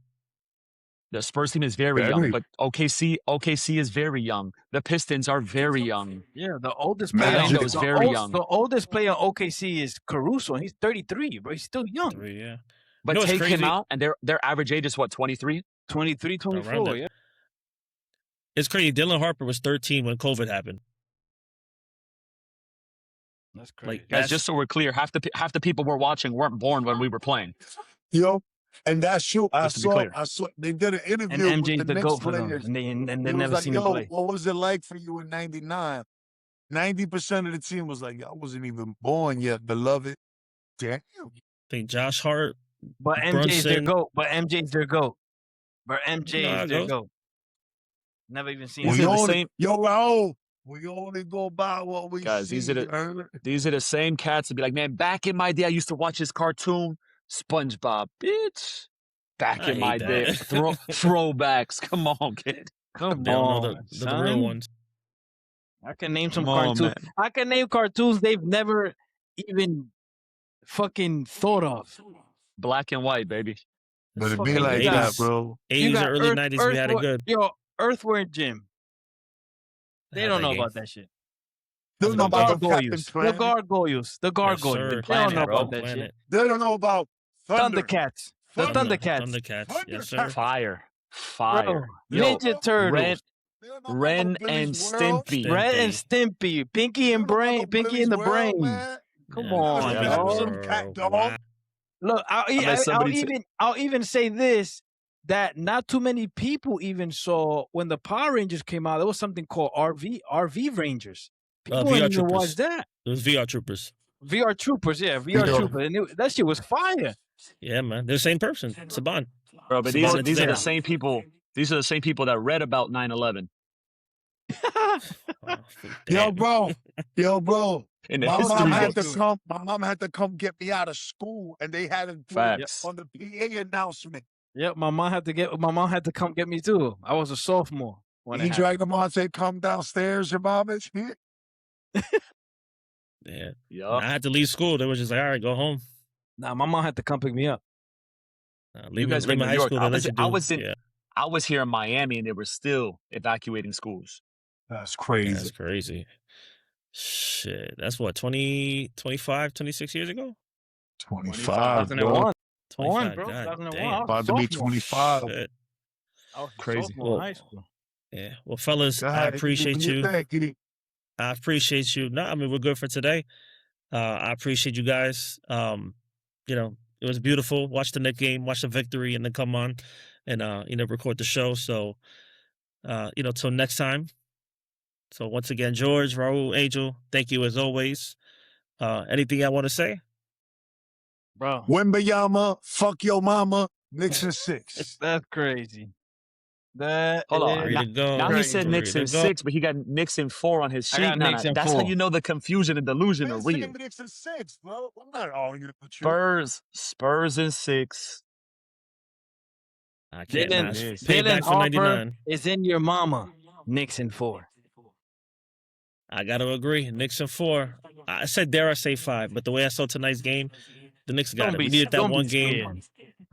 the Spurs team is very young, but OKC is very young. The Pistons are very young. Yeah, the oldest Man, player. Orlando's very young. The oldest player on OKC is Caruso, and he's 33, bro. He's still young. 3, yeah. But You know what's take him crazy? out, and their average age is what, 23? 23, Around 24, it. yeah. It's crazy. Dylan Harper was 13 when COVID happened. That's crazy. Like, Guys, just so we're clear, half the people we're watching weren't born when we were playing. Yo, and that's true. I Just to be clear. saw they did an interview and with MJ's the the Knicks GOAT for them, players. and they He was never like, seen him yo, play. what was it like for you in '99? 90% of the team was like, I wasn't even born yet, beloved. Damn. I think Josh Hart. But MJ's their Brunson. GOAT. But MJ's their GOAT. But MJ Nah, is their goat. GOAT. Never even seen These him. are the same- Yo, Raul, we only go by what we Guys, see. these are the same cats that be like, man, back in my day, I used to watch this cartoon, SpongeBob, bitch. Back I in my hate day, that. throwbacks. Come on, kid. Come They don't on, know the son. real ones. I can name some Come on, cartoons. man. I can name cartoons they've never even fucking thought of. Black and white, baby. But it Fucking be like guys. that, bro. 80s or early 90s, we had it good. Yo, Earthworm Jim. They Had don't that know game. about that shit. They don't know The about the Captain gargoyles. The Planet. gargoyles. The gargoyles. sir. They Planet, don't know bro. about that shit. Planet. They don't know about Thunder. Thundercats. The Thunder. Thundercats. Thundercats. Yes, sir. Fire. Bro, Yo, Ninja Turtles. They don't know Ren about Billy's and World. Stimpy. Red and Stimpy. Pinky and Brain. About Pinky in the Billy's World, Brain. man. Come Yeah, on, Billy's dog. World. Cat dog. Wow. Look, bet somebody I'll even say this, that not too many people even saw when the Power Rangers came out. There was something called RV Rangers. People VR didn't even Troopers. watch that. It was VR Troopers. VR Troopers, yeah, VR Yeah. Troopers, and that shit was fire. Yeah, man. They're the same person. Saban. Bro, but Saban these are Zeta. the same people. These are the same people that read about 9/11 Oh, Yo, damn. bro. in the My history mom had books. to come. My mom had to come get me out of school, and they had it put Facts. on the PA announcement. Yep, my mom had to come get me too. I was a sophomore when He it happened. dragged them on, said, "Come downstairs, your mom is here." Yeah. Yup. I had to leave school. They were just like, all right, go home. Nah, my mom had to come pick me up. You guys were in New high York. school. They let you do. I was here in Miami, and they were still evacuating schools. That's Yeah, crazy. that's crazy. Shit, that's what 20, 25, 26 years ago. 25, bro. 2001. 25, bro. God 2001. damn. About to be 25. Shit. I was a Crazy. sophomore in high school. Yeah. Well, fellas, Go I ahead, appreciate do your you. thing, Kitty. I appreciate you. No, I mean we're good for today. I appreciate you guys. You know, it was beautiful. Watch the Knicks game, watch the victory, and then come on and record the show. So till next time. So once again, George, Raul, Angel, thank you as always. Anything I want to say? Bro. Wembayama, fuck your mama, Knicks in 6. That's crazy. That Hold on. Ready to go. Now he crazy. said Knicks in 6, but he got Knicks in 4 on his I sheet. got Nah, Knicks in that's 4. how you know the confusion and delusion are real. Knicks in 6, bro. I'm not arguing with you. Spurs in 6. I can't not. Dylan Payback for Harper 99. is in your mama. Knicks in 4. I got to agree. Knicks in 4. I said, dare I say 5, but the way I saw tonight's game, the Knicks got it. We needed that one game.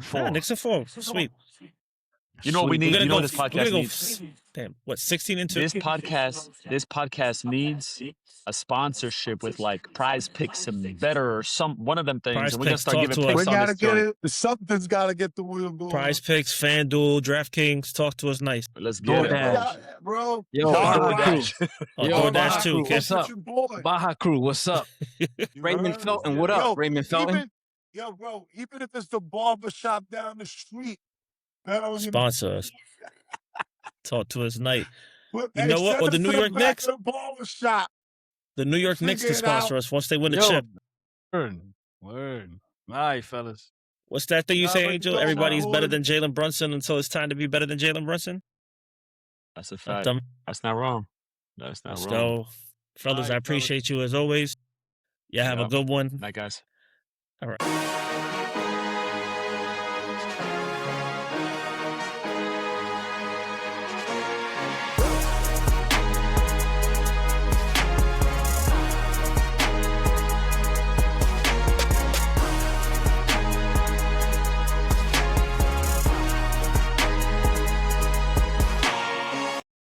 4. Nah, Knicks in 4. Sweet. You know what we need? You know what this podcast needs? Damn, what, 16 and 2? This podcast needs a sponsorship with like Prize Picks and better or one of them things. Prize and we're gonna Picks, start talk giving to picks us. We on gotta this get joint. it. Something's gotta get the wheel going. Prize Picks, FanDuel, DraftKings, talk to us nice. Let's get it, DoorDash. Bro. Yo, DoorDash. DoorDash too. What's up? Baja Crew, what's up? Raymond Felton, what up? Raymond Felton? Bro, even if it's the barber shop down the street. Sponsor us. Talk to us night. You know what? Or the New York Knicks. The New York Knicks can sponsor us once they win the chip. Word. All right, fellas. What's that thing you say, Angel? Everybody's better than Jalen Brunson until it's time to be better than Jalen Brunson? That's a fact. That's not wrong. That's not wrong. So, fellas, I appreciate you as always. Yeah, have a good one. Night, guys. All right.